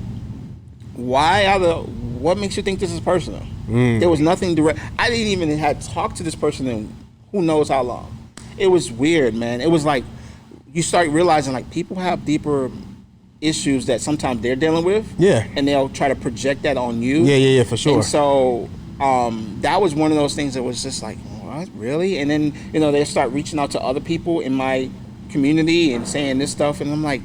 What makes you think this is personal? There was nothing direct. I didn't even have talked to this person in who knows how long. It was weird, man. It was like, you start realizing people have deeper issues that sometimes they're dealing with, and they'll try to project that on you. Yeah, for sure. And so that was one of those things that was just like, what, really? And then they start reaching out to other people in my community and saying this stuff, and I'm like,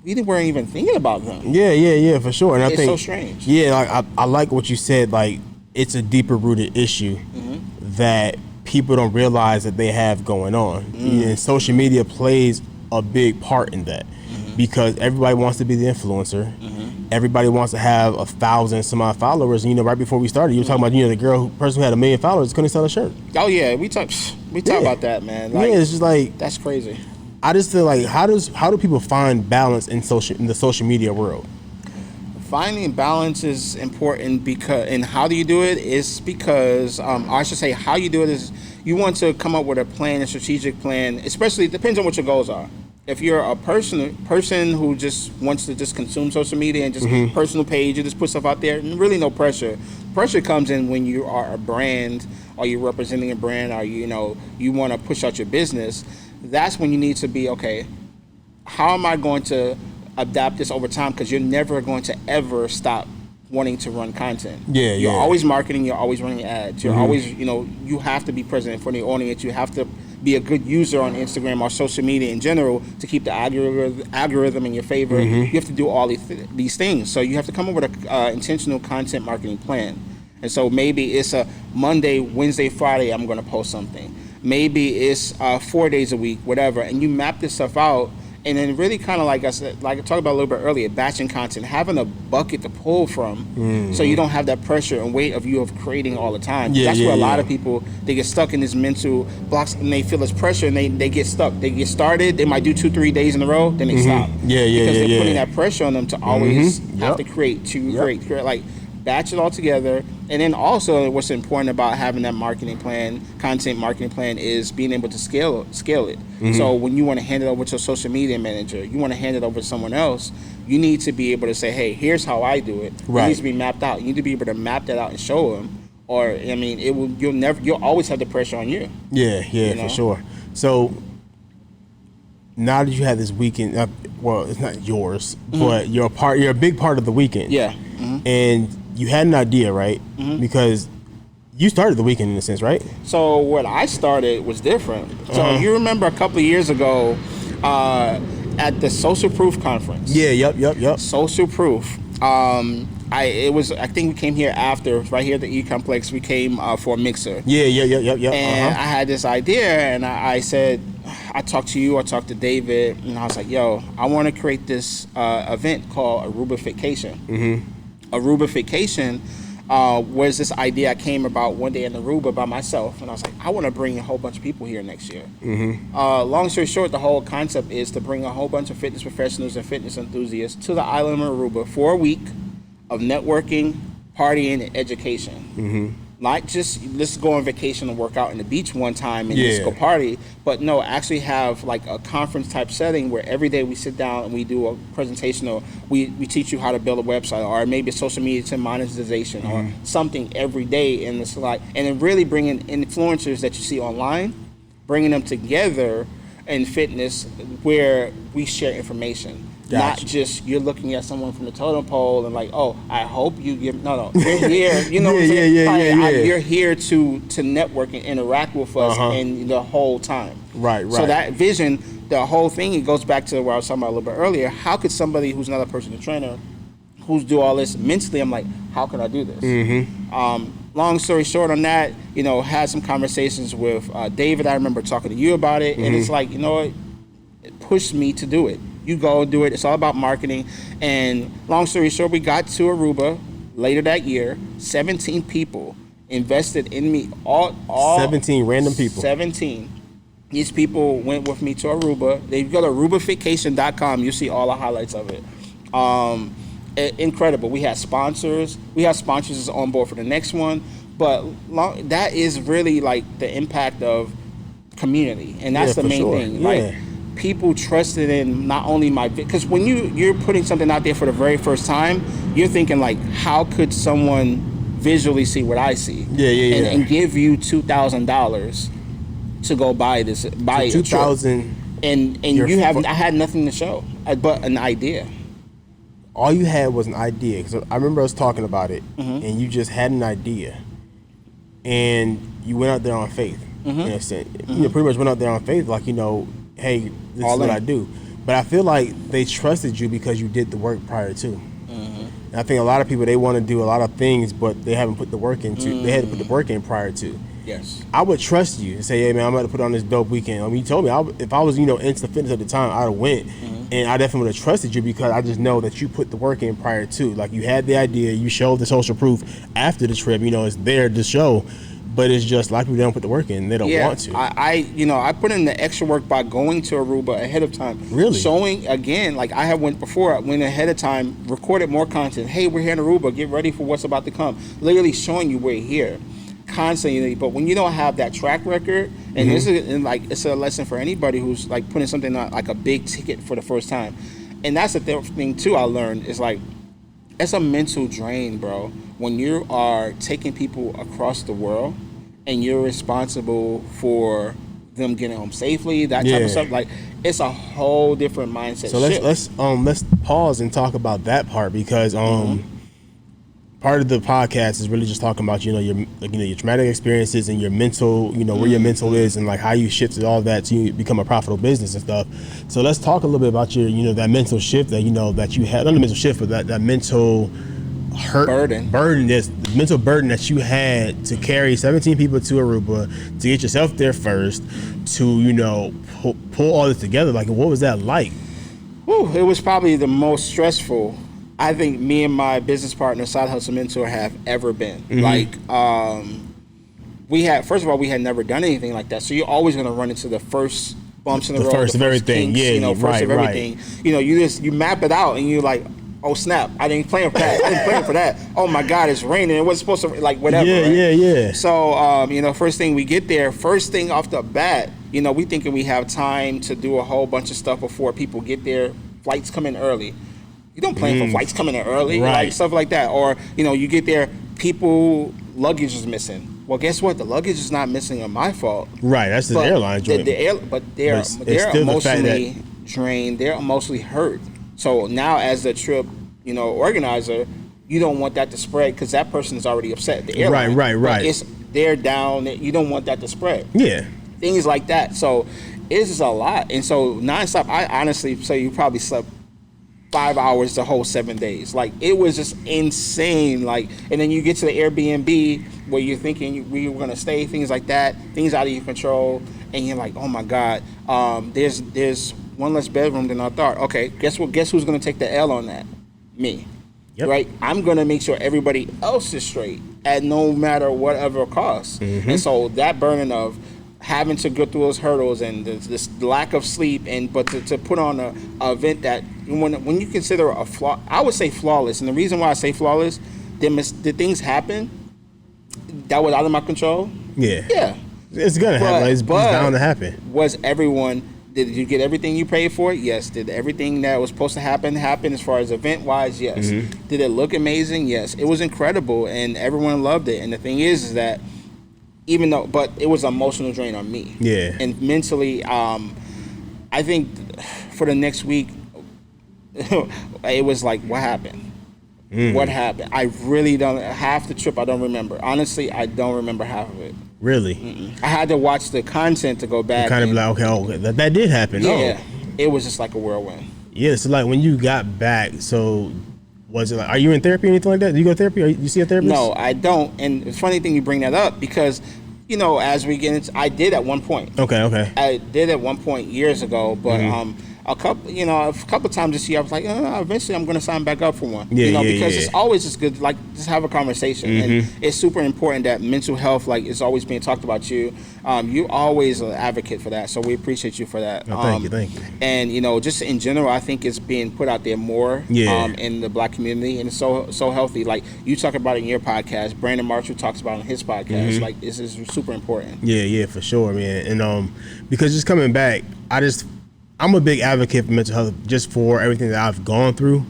we weren't even thinking about them. Yeah, for sure. And it's I think so strange. Yeah, I like what you said. It's a deeper rooted issue that people don't realize that they have going on, and social media plays a big part in that. Because everybody wants to be the influencer. Everybody wants to have 1,000 some odd followers. And right before we started, you were talking about the person who had 1 million followers couldn't sell a shirt. Oh yeah, we talk about that, man. It's just that's crazy. I just feel how do people find balance in the social media world? Finding balance is important and how do you do it is because I should say how you do it is you want to come up with a plan, a strategic plan. Especially it depends on what your goals are. If you're a person who just wants to just consume social media and just personal page, you just put stuff out there, and really no pressure. Pressure comes in when you are a brand, or you're representing a brand, or you want to push out your business. That's when you need to be, okay, how am I going to adapt this over time? Because you're never going to ever stop wanting to run content. You're always marketing, you're always running ads, you're always, you have to be present for the audience, you have to be a good user on Instagram or social media in general to keep the algorithm in your favor. You have to do all these things. So you have to come up with an intentional content marketing plan. And so maybe it's a Monday, Wednesday, Friday, I'm going to post something. Maybe it's 4 days a week, whatever. And you map this stuff out. And then really kind of like I said, like I talked about a little bit earlier, batching content, having a bucket to pull from so you don't have that pressure and weight of creating all the time. That's where a lot of people, they get stuck in this mental blocks and they feel this pressure and they get stuck. They get started, they might do 2-3 days in a row, then they stop. Because they're putting that pressure on them to always have to create, batch it all together And then also what's important about having that marketing plan, content marketing plan, is being able to scale it. Mm-hmm. So when you want to hand it over to a social media manager, you want to hand it over to someone else, you need to be able to say, hey, here's how I do it. Right. It needs to be mapped out. You need to be able to map that out and show them. Or, I mean, you'll always have the pressure on you. Yeah, you know? For sure. So now that you have this weekend, well, it's not yours, but you're a big part of the weekend. Yeah. And you had an idea, right? Because you started the weekend in a sense, right? So what I started was different. So you remember a couple of years ago at the Social Proof conference? Yeah, yep. Social Proof. I think we came here after, right here at the E-Complex, we came for a mixer. Yeah. And I had this idea, and I said, I talked to you, I talked to David, and I was like, yo, I want to create this event called Arubafication. Arubafication was this idea I came about one day in Aruba by myself, and I was like, I want to bring a whole bunch of people here next year. Long story short, the whole concept is to bring a whole bunch of fitness professionals and fitness enthusiasts to the island of Aruba for a week of networking, partying, and education. Not just let's go on vacation and work out in the beach one time and just go party, but no, actually have like a conference type setting where every day we sit down and we do a presentation, or we teach you how to build a website, or maybe social media to monetization, or something every day in this, like, and then really bringing influencers that you see online, bringing them together in fitness where we share information. Gotcha. Not just you're looking at someone from the totem pole and like, oh, I hope you give. No, you're here. You know what I'm saying? You're here to network and interact with us and the whole time. Right. So that vision, the whole thing, it goes back to what I was talking about a little bit earlier. How could somebody who's not a personal trainer, who's do all this mentally, I'm like, how can I do this? Long story short on that, had some conversations with David. I remember talking to you about it, and it's like, you know what, it pushed me to do it. You go do it. It's all about marketing. And long story short, we got to Aruba later that year. 17 people invested in me. All 17 random people. 17. These people went with me to Aruba. They go to arubafication.com. You see all the highlights of it. Incredible. We had sponsors. We have sponsors on board for the next one. But that is really like the impact of community. And that's the main thing. Like, people trusted in not only because when you're putting something out there for the very first time, you're thinking like, how could someone visually see what I see? And give you $2,000 to go buy this, buy so 2,000, and I had nothing to show but an idea. All you had was an idea, because I remember us talking about it, and you just had an idea, and you went out there on faith. In a sense, you pretty much went out there on faith, like, hey, this is what I do. But I feel like they trusted you because you did the work prior to. And I think a lot of people, they want to do a lot of things, but they haven't put the work into. They had to put the work in prior to. Yes. I would trust you and say, hey man, I'm about to put on this dope weekend. I mean, you told me if I was into fitness at the time, I'd have went, and I definitely would have trusted you because I just know that you put the work in prior to. Like, you had the idea, you showed the social proof after the trip. It's there to show. But it's just like people don't put the work in. They don't want to. I put in the extra work by going to Aruba ahead of time. Really? Showing, again, like I have went before. I went ahead of time, recorded more content. Hey, we're here in Aruba. Get ready for what's about to come. Literally showing you we're here constantly. But when you don't have that track record, and this is like, it's a lesson for anybody who's like putting something on like a big ticket for the first time. And that's the thing too I learned is like, it's a mental drain, bro. When you are taking people across the world and you're responsible for them getting home safely, that type of stuff, like, it's a whole different mindset. So let's pause and talk about that part, because part of the podcast is really just talking about your traumatic experiences and your mental, where your mental is, and like how you shifted all that to become a profitable business and stuff. So let's talk a little bit about your that mental shift that that you had, not a mental shift, but that mental mental burden that you had to carry 17 people to Aruba, to get yourself there first, to pull all this together. Like, what was that like? It was probably the most stressful I think me and my business partner, Side Hustle Mentor, have ever been. Like, we had never done anything like that, so you're always going to run into the first bumps in the road, first of everything, kinks, everything. You map it out, and you're like, Oh snap! I didn't plan for that. I didn't plan for that. Oh my God, it's raining. It wasn't supposed to, like, whatever. Yeah, right? yeah. So first thing we get there, first thing off the bat, we thinking we have time to do a whole bunch of stuff before people get there. Flights come in early. You don't plan for flights coming in early, right. like stuff like that. Or you get there, people luggage is missing. Well, guess what? The luggage is not missing on my fault. Right, that's the airline joint. But they're emotionally drained. They're emotionally hurt. So now, as the trip, organizer, you don't want that to spread because that person is already upset at the airline. Right. They're down. You don't want that to spread. Yeah. Things like that. So it's just a lot. And so nonstop, I honestly say you probably slept 5 hours the whole 7 days. Like, it was just insane. Like, and then you get to the Airbnb where you're thinking we were gonna stay, things like that, things out of your control, and you're like, oh my God, there's one less bedroom than I thought. Okay, guess what? Guess who's gonna take the L on that? Me. Yep. Right? I'm gonna make sure everybody else is straight at no matter whatever cost. And so that burden of having to go through those hurdles and this lack of sleep, but to put on a event that when you consider a flaw, I would say flawless. And the reason why I say flawless, did things happen that was out of my control? Yeah. It's gonna happen. It's bound to happen. Did you get everything you prayed for? Yes. Did everything that was supposed to happen as far as event-wise? Yes. Did it look amazing? Yes. It was incredible, and everyone loved it. And the thing is that but it was an emotional drain on me. Yeah. And mentally, I think for the next week, it was like, what happened? What happened? I really don't. Half the trip, I don't remember. Honestly, I don't remember half of it. Really? I had to watch the content to go back. Kind of like, okay, that did happen. Yeah. It was just like a whirlwind. Yeah. So like when you got back, so was it like, are you in therapy or anything like that? Do you go to therapy? You see a therapist? No, I don't. And it's funny thing you bring that up because, as we get into, I did at one point. Okay. I did at one point years ago, but a couple times this year, I was like, eventually I'm going to sign back up for one. Because it's always just good, like, just have a conversation. And it's super important that mental health, like, is always being talked about you. You're always an advocate for that, so we appreciate you for that. Thank you. And, just in general, I think it's being put out there more in the Black community, and it's so healthy. Like, you talk about it in your podcast. Brandon Marshall talks about it in his podcast. Like, this is super important. Yeah, for sure, man. And because just coming back, I'm a big advocate for mental health just for everything that I've gone through.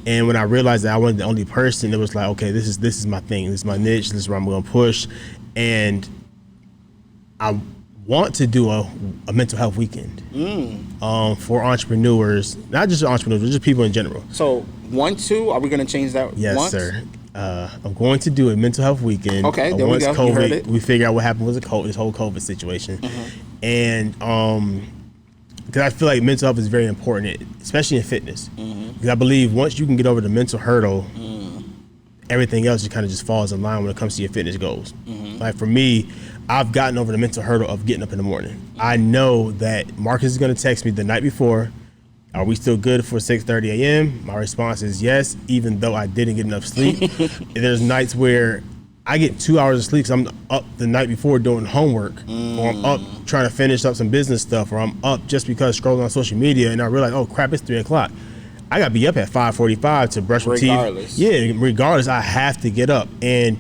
And when I realized that I wasn't the only person, it was like, okay, this is my thing. This is my niche. This is where I'm going to push. And I want to do a mental health weekend for entrepreneurs, not just entrepreneurs, but just people in general. So 1-2, are we going to change that? Yes, sir. I'm going to do a mental health weekend. Okay, there we go. COVID, you heard it. we figure out what happened with this whole COVID situation. And because I feel like mental health is very important, especially in fitness. Because I believe once you can get over the mental hurdle, everything else just kind of just falls in line when it comes to your fitness goals. Like for me, I've gotten over the mental hurdle of getting up in the morning. I know that Marcus is going to text me the night before, are we still good for 6:30 a.m.? My response is yes, even though I didn't get enough sleep. There's nights where I get 2 hours of sleep because I'm up the night before doing homework, or I'm up trying to finish up some business stuff, or I'm up just because scrolling on social media and I realize, oh crap, it's 3 o'clock. I got to be up at 5:45 to brush my teeth. Yeah, regardless, I have to get up. And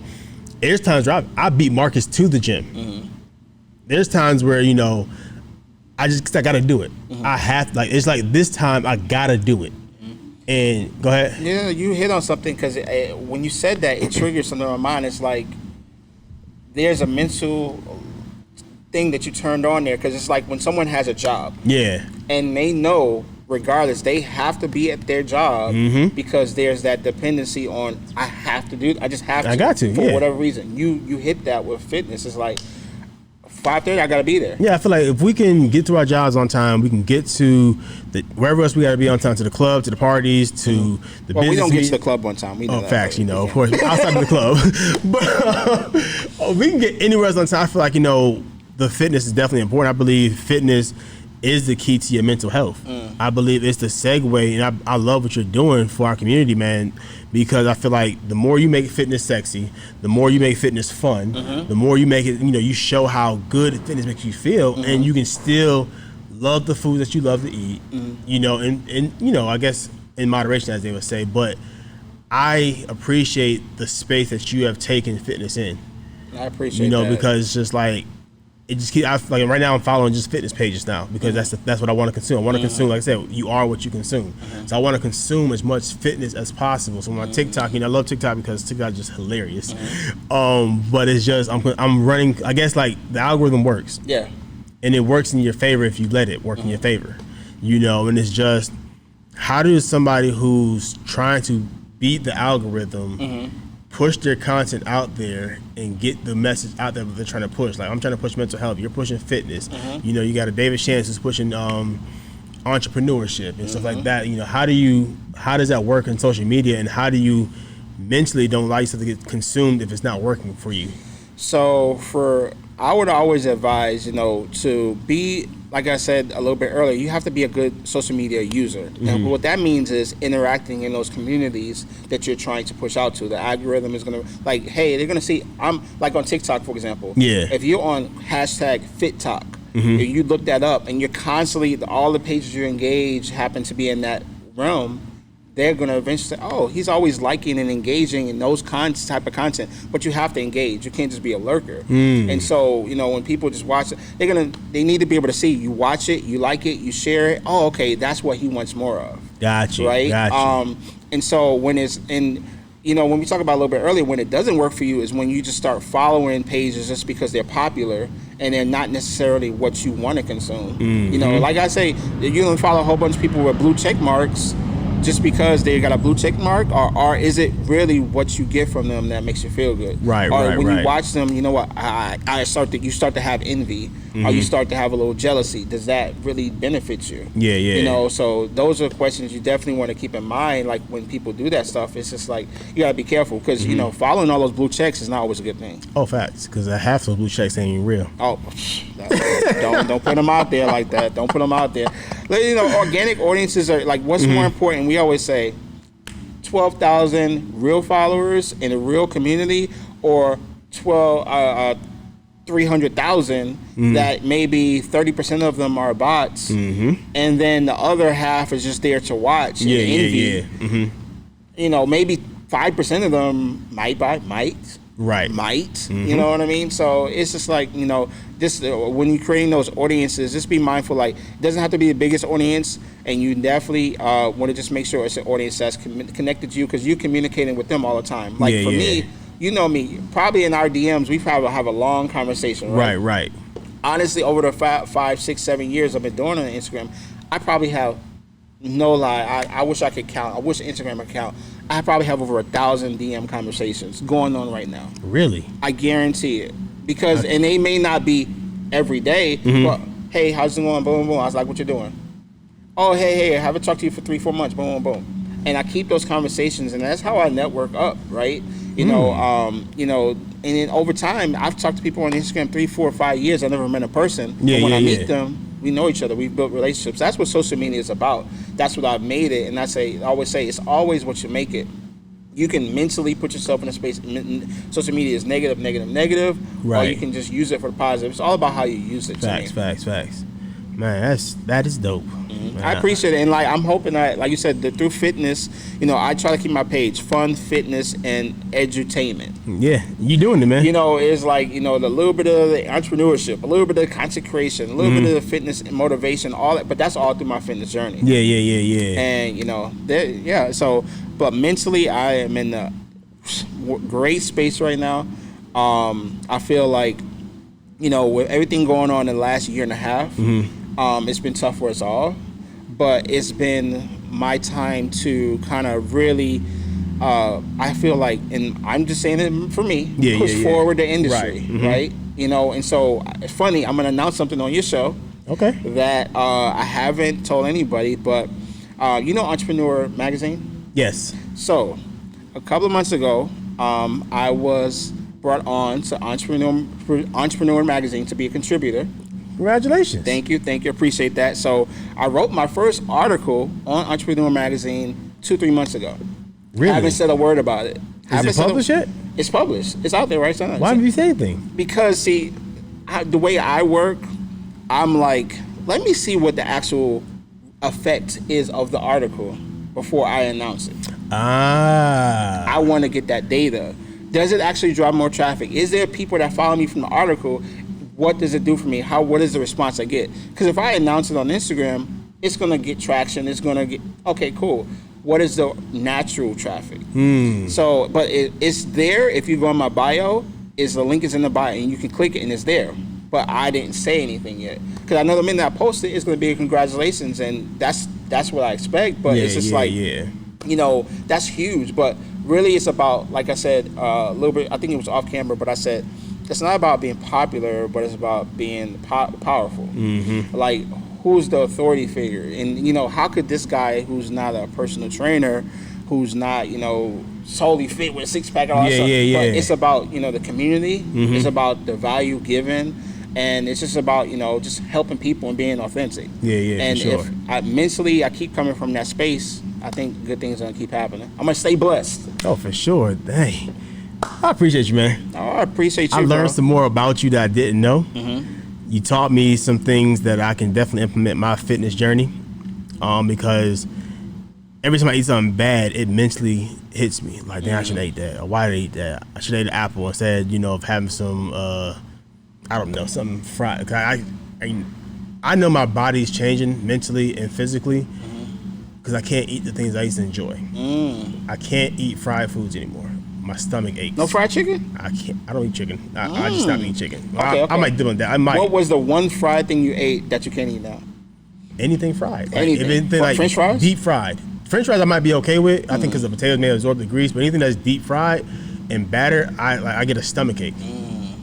there's times where I beat Marcus to the gym. There's times where, I got to do it. I have, it's like this time I got to do it. And go ahead. Yeah, you hit on something because when you said that, it triggered something in my mind. It's like there's a mental thing that you turned on there because it's like when someone has a job. Yeah. And they know, regardless, they have to be at their job because there's that dependency on I just have to. I got to, for whatever reason. You hit that with fitness. It's like 5:30, I gotta be there. Yeah, I feel like if we can get to our jobs on time, we can get to wherever else we gotta be on time, to the club, to the parties, to the business. We don't get to the club on time. We know facts, of course, outside of the club. But we can get anywhere else on time. I feel like, the fitness is definitely important. I believe fitness is the key to your mental health. I believe it's the segue, and I love what you're doing for our community, man, because I feel like the more you make fitness sexy, the more you make fitness fun, the more you make it, you show how good fitness makes you feel, and you can still love the food that you love to eat, and I guess in moderation, as they would say. But I appreciate the space that you have taken fitness in. I appreciate that. Because it's just like, it just keep, like right now I'm following just fitness pages now because that's what I want to consume. I want to consume, like I said, you are what you consume. So I want to consume as much fitness as possible. So on TikTok, I love TikTok because TikTok is just hilarious. But it's just I'm running. I guess like the algorithm works. Yeah. And it works in your favor if you let it work in your favor. And it's just, how does somebody who's trying to beat the algorithm push their content out there and get the message out there that they're trying to push? Like, I'm trying to push mental health, you're pushing fitness. You got a David Shantz who's pushing entrepreneurship and stuff like that. How does that work in social media, and how do you mentally don't allow yourself to get consumed if it's not working for you? So I would always advise, to be, like I said a little bit earlier, you have to be a good social media user. And what that means is interacting in those communities that you're trying to push out to. The algorithm is going to, like, hey, they're going to see, I'm like on TikTok, for example. Yeah. If you're on #FitTalk, and you look that up and you're constantly, all the pages you engage happen to be in that realm, they're going to eventually say, oh, he's always liking and engaging in those type of content. But you have to engage. You can't just be a lurker. And so, when people just watch it, they need to be able to see you watch it, you like it, you share it. Oh, okay, that's what he wants more of. Gotcha. Right? Gotcha. And so when it's when we talked about a little bit earlier, when it doesn't work for you is when you just start following pages just because they're popular and they're not necessarily what you want to consume. Like I say, you don't follow a whole bunch of people with blue check marks just because they got a blue check mark, or is it really what you get from them that makes you feel good? Or when you watch them, you start to have envy, or you start to have a little jealousy. Does that really benefit you? Yeah. So those are questions you definitely want to keep in mind. Like when people do that stuff, it's just like you gotta be careful because following all those blue checks is not always a good thing. Oh, facts, because half those blue checks ain't even real. Oh, don't put them out there like that. Don't put them out there. Organic audiences are like, what's more important? We always say 12,000 real followers in a real community, or 300,000 that maybe 30% of them are bots, and then the other half is just there to watch and envy. Maybe 5% of them might. You know what I mean? So it's just like, just when you're creating those audiences, just be mindful. Like, it doesn't have to be the biggest audience, and you definitely want to just make sure it's an audience that's connected to you, because you're communicating with them all the time. Like for me, me, probably in our DMs, we probably have a long conversation, right? Right. Honestly, over the 5, 6, 7 years I've been doing on Instagram, I probably have, no lie, I wish I could count. I wish Instagram could count. I probably have over 1,000 DM conversations going on right now. Really? I guarantee it. Because, and they may not be every day, but, hey, how's it going? Boom, boom. I was like, what you doing? Oh, hey, I haven't talked to you for 3-4 months. Boom, boom, boom. And I keep those conversations, and that's how I network up, right? And then over time, I've talked to people on Instagram 3, 4, 5 years. I never met a person. But when I meet them, we know each other. We've built relationships. That's what social media is about. That's what I've made it. And I always say, it's always what you make it. You can mentally put yourself in a space. Social media is negative, right? Or you can just use it for the positive. It's all about how you use it. Facts. Man, that is dope. I appreciate it, and like I'm hoping that, like you said, that through fitness, I try to keep my page fun, fitness, and edutainment. Yeah, you doing it, man. It's like the little bit of the entrepreneurship, a little bit of consecration, a little bit of the fitness and motivation, all that. But that's all through my fitness journey. Yeah. And So, but mentally, I am in a great space right now. I feel like, with everything going on in the last year and a half. It's been tough for us all, but it's been my time to kind of really, I feel like, and I'm just saying it for me, push forward the industry, right? And so it's funny, I'm going to announce something on your show that I haven't told anybody, but Entrepreneur Magazine? Yes. So a couple of months ago, I was brought on to Entrepreneur Magazine to be a contributor. Congratulations. Thank you. Appreciate that. So I wrote my first article on Entrepreneur Magazine 2-3 months ago. Really? I haven't said a word about it. Is it published yet? It's published. It's out there right now. Why haven't you said anything? Because, see, the way I work, I'm like, let me see what the actual effect is of the article. before I announce it. I want to get that data. Does it actually draw more traffic? Is there people that follow me from the article? What does it do for me? What is the response I get? Because if I announce it on Instagram, it's going to get traction. It's going to get, okay, cool. What is the natural traffic? So, but it's there. If you go on my bio, the link is in the bio, and you can click it, and it's there. But I didn't say anything yet. Because I know the minute I post it, it's going to be a congratulations, and that's what I expect. But it's just you know, that's huge. But really, it's about, like I said, a little bit, I think it was off camera, but I said, it's not about being popular, but it's about being powerful. Like, who's the authority figure? And, you know, how could this guy who's not a personal trainer, who's not, you know, solely fit with a six-pack and all that stuff, but it's about, you know, the community. It's about the value given. And it's just about, you know, just helping people and being authentic. And for sure. if mentally I keep coming from that space, I think good things are going to keep happening. I'm going to stay blessed. Oh, for sure. Dang. I appreciate you, man. Oh, I appreciate you, I learned some more about you that I didn't know. You taught me some things that I can definitely implement in my fitness journey, because every time I eat something bad, it mentally hits me. Like, damn, I should have ate that. Or why did I eat that? I should have ate an apple instead, you know, of having some, I don't know, something fried. Cause I know my body's changing mentally and physically because I can't eat the things I used to enjoy. I can't eat fried foods anymore. My stomach aches. No fried chicken? I can't. I don't eat chicken. I just stopped eating chicken. Okay. I might do that. I might. What was the one fried thing you ate that you can't eat now? Anything fried. Anything. Like French fries? Deep fried. French fries I might be okay with. I think because the potatoes may absorb the grease. But anything that's deep fried and batter, I get a stomach ache.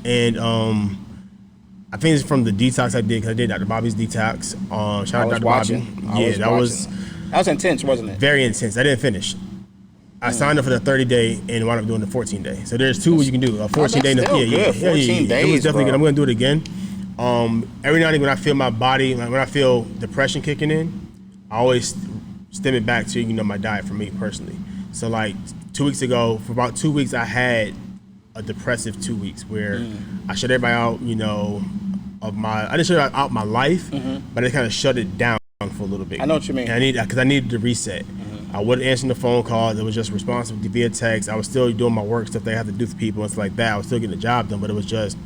And I think it's from the detox I did, because I did Dr. Bobby's detox. Shout out Dr. Bobby. That was intense, wasn't it? Very intense. I didn't finish. I signed up for the 30-day and wound up doing the 14-day. So there's two you can do: a 14-day and 14 days. It was definitely good. I'm going to do it again. Every now and then when I feel my body, like when I feel depression kicking in, I always stem it back to, you know, my diet for me personally. So like 2 weeks ago, for about 2 weeks, I had a depressive 2 weeks where I shut everybody out, you know, I didn't shut out my life, but I kind of shut it down for a little bit. I know what you mean. And because I needed to reset. I wasn't answering the phone calls. It was just responsive via text. I was still doing my work stuff they have to do for people and stuff like that. I was still getting the job done, but it was just,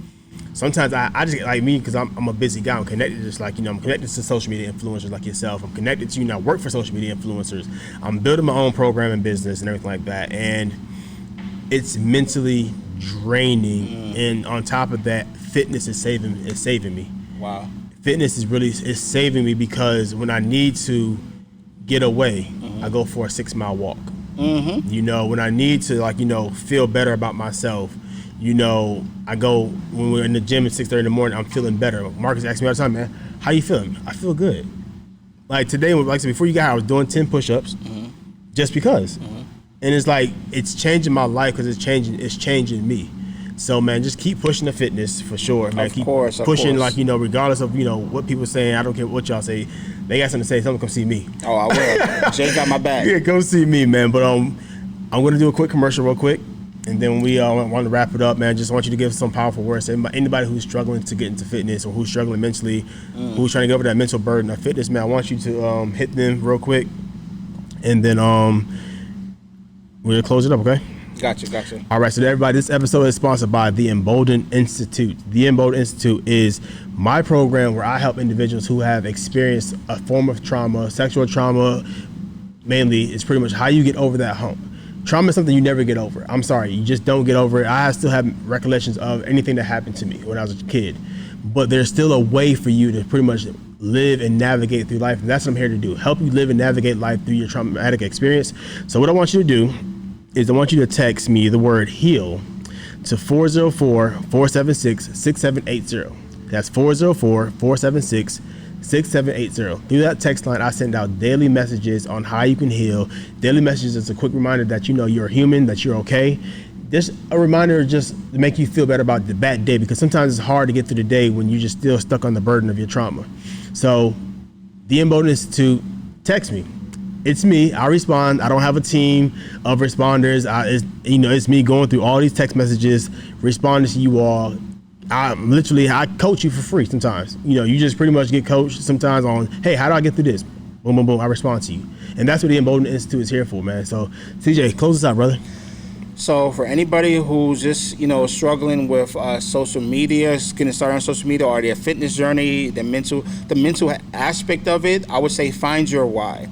sometimes I just, like me, because I'm a busy guy. I'm connected, just like, you know, I'm connected to social media influencers like yourself. I'm connected to, you know, I work for social media influencers. I'm building my own program and business and everything like that. And it's mentally draining. And on top of that, fitness is saving me. Wow. Fitness is saving me, because when I need to get away, I go for a 6-mile walk. You know, when I need to, like, you know, feel better about myself, you know, I go, when we're in the gym at 6:30 in the morning, I'm feeling better. Marcus asks me all the time, man, how you feeling? I feel good. Like today, like I said, before you got here, I was doing 10 push-ups just because. And it's like, it's changing my life because it's changing me. So, man, just keep pushing the fitness for sure, man. Keep pushing, like, you know, regardless of, you know, what people saying. I don't care what y'all say. They got something to say. Someone come see me. Oh, I will. Jay got my back. Yeah, come see me, man. But I'm going to do a quick commercial real quick. And then we want to wrap it up, man. Just want you to give some powerful words to anybody who's struggling to get into fitness, or who's struggling mentally, who's trying to get over that mental burden of fitness, man. I want you to hit them real quick. And then we're going to close it up, okay? Gotcha. All right, so everybody, this episode is sponsored by the Emboldened Institute. The Emboldened Institute is my program where I help individuals who have experienced a form of trauma, sexual trauma. Mainly, it's pretty much how you get over that hump. Trauma is something you never get over. I'm sorry, you just don't get over it. I still have recollections of anything that happened to me when I was a kid, but there's still a way for you to pretty much live and navigate through life, and that's what I'm here to do, help you live and navigate life through your traumatic experience. So what I want you to do is I want you to text me the word HEAL to 404-476-6780. That's 404-476-6780. Through that text line, I send out daily messages on how you can heal. Daily messages is a quick reminder that you know you're human, that you're okay. Just a reminder just to make you feel better about the bad day, because sometimes it's hard to get through the day when you're just still stuck on the burden of your trauma. So the Emboldened Institute, text me. It's me. I respond. I don't have a team of responders. It's me going through all these text messages, responding to you all. I coach you for free sometimes. You know, you just pretty much get coached sometimes on, hey, how do I get through this? boom, boom, boom, I respond to you. And that's what the Embolden Institute is here for, man. So, CJ, close us out, brother. So for anybody who's just, struggling with social media, getting started on social media, or their fitness journey, the mental aspect of it, I would say find your why.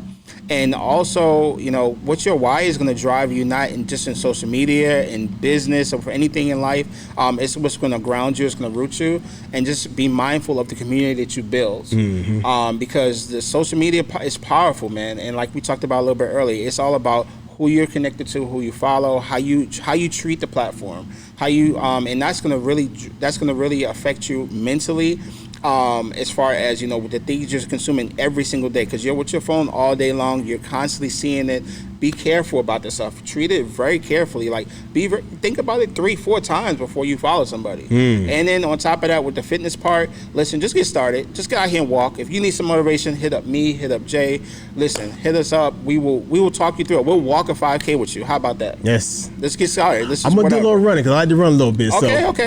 And also, what your why is going to drive you, not just in social media, in business, or for anything in life. It's what's going to ground you, it's going to root you, and just be mindful of the community that you build. Mm-hmm. Because the social media is powerful, man. And like we talked about a little bit earlier, it's all about who you're connected to, who you follow, how you treat the platform, and that's gonna really affect you mentally. As far as the things you're consuming every single day, because you're with your phone all day long, you're constantly seeing it. Be careful about this stuff. Treat it very carefully. Like, think about it 3-4 times before you follow somebody. And then on top of that, with the fitness part, listen, just get started. Just get out here and walk. If you need some motivation, hit up me, hit up Jay. Listen, hit us up. We will talk you through it. We'll walk a 5K with you. How about that? Yes. Let's get started. I'm gonna do a little running because I like to run a little bit. Okay. But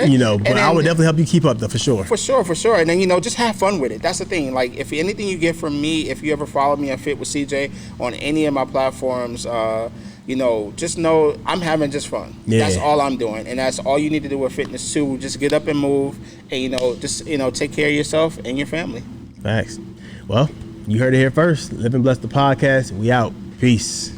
then, I would definitely help you keep up though, for sure. For sure. And then just have fun with it. That's the thing. Like, if anything you get from me, if you ever follow me on Fit with CJ on any of my platforms, just know I'm having just fun. Yeah. That's all I'm doing, and that's all you need to do with fitness too. Just get up and move, and just take care of yourself and your family. Thanks. Well, you heard it here first. Live and Bless the podcast. We out. Peace.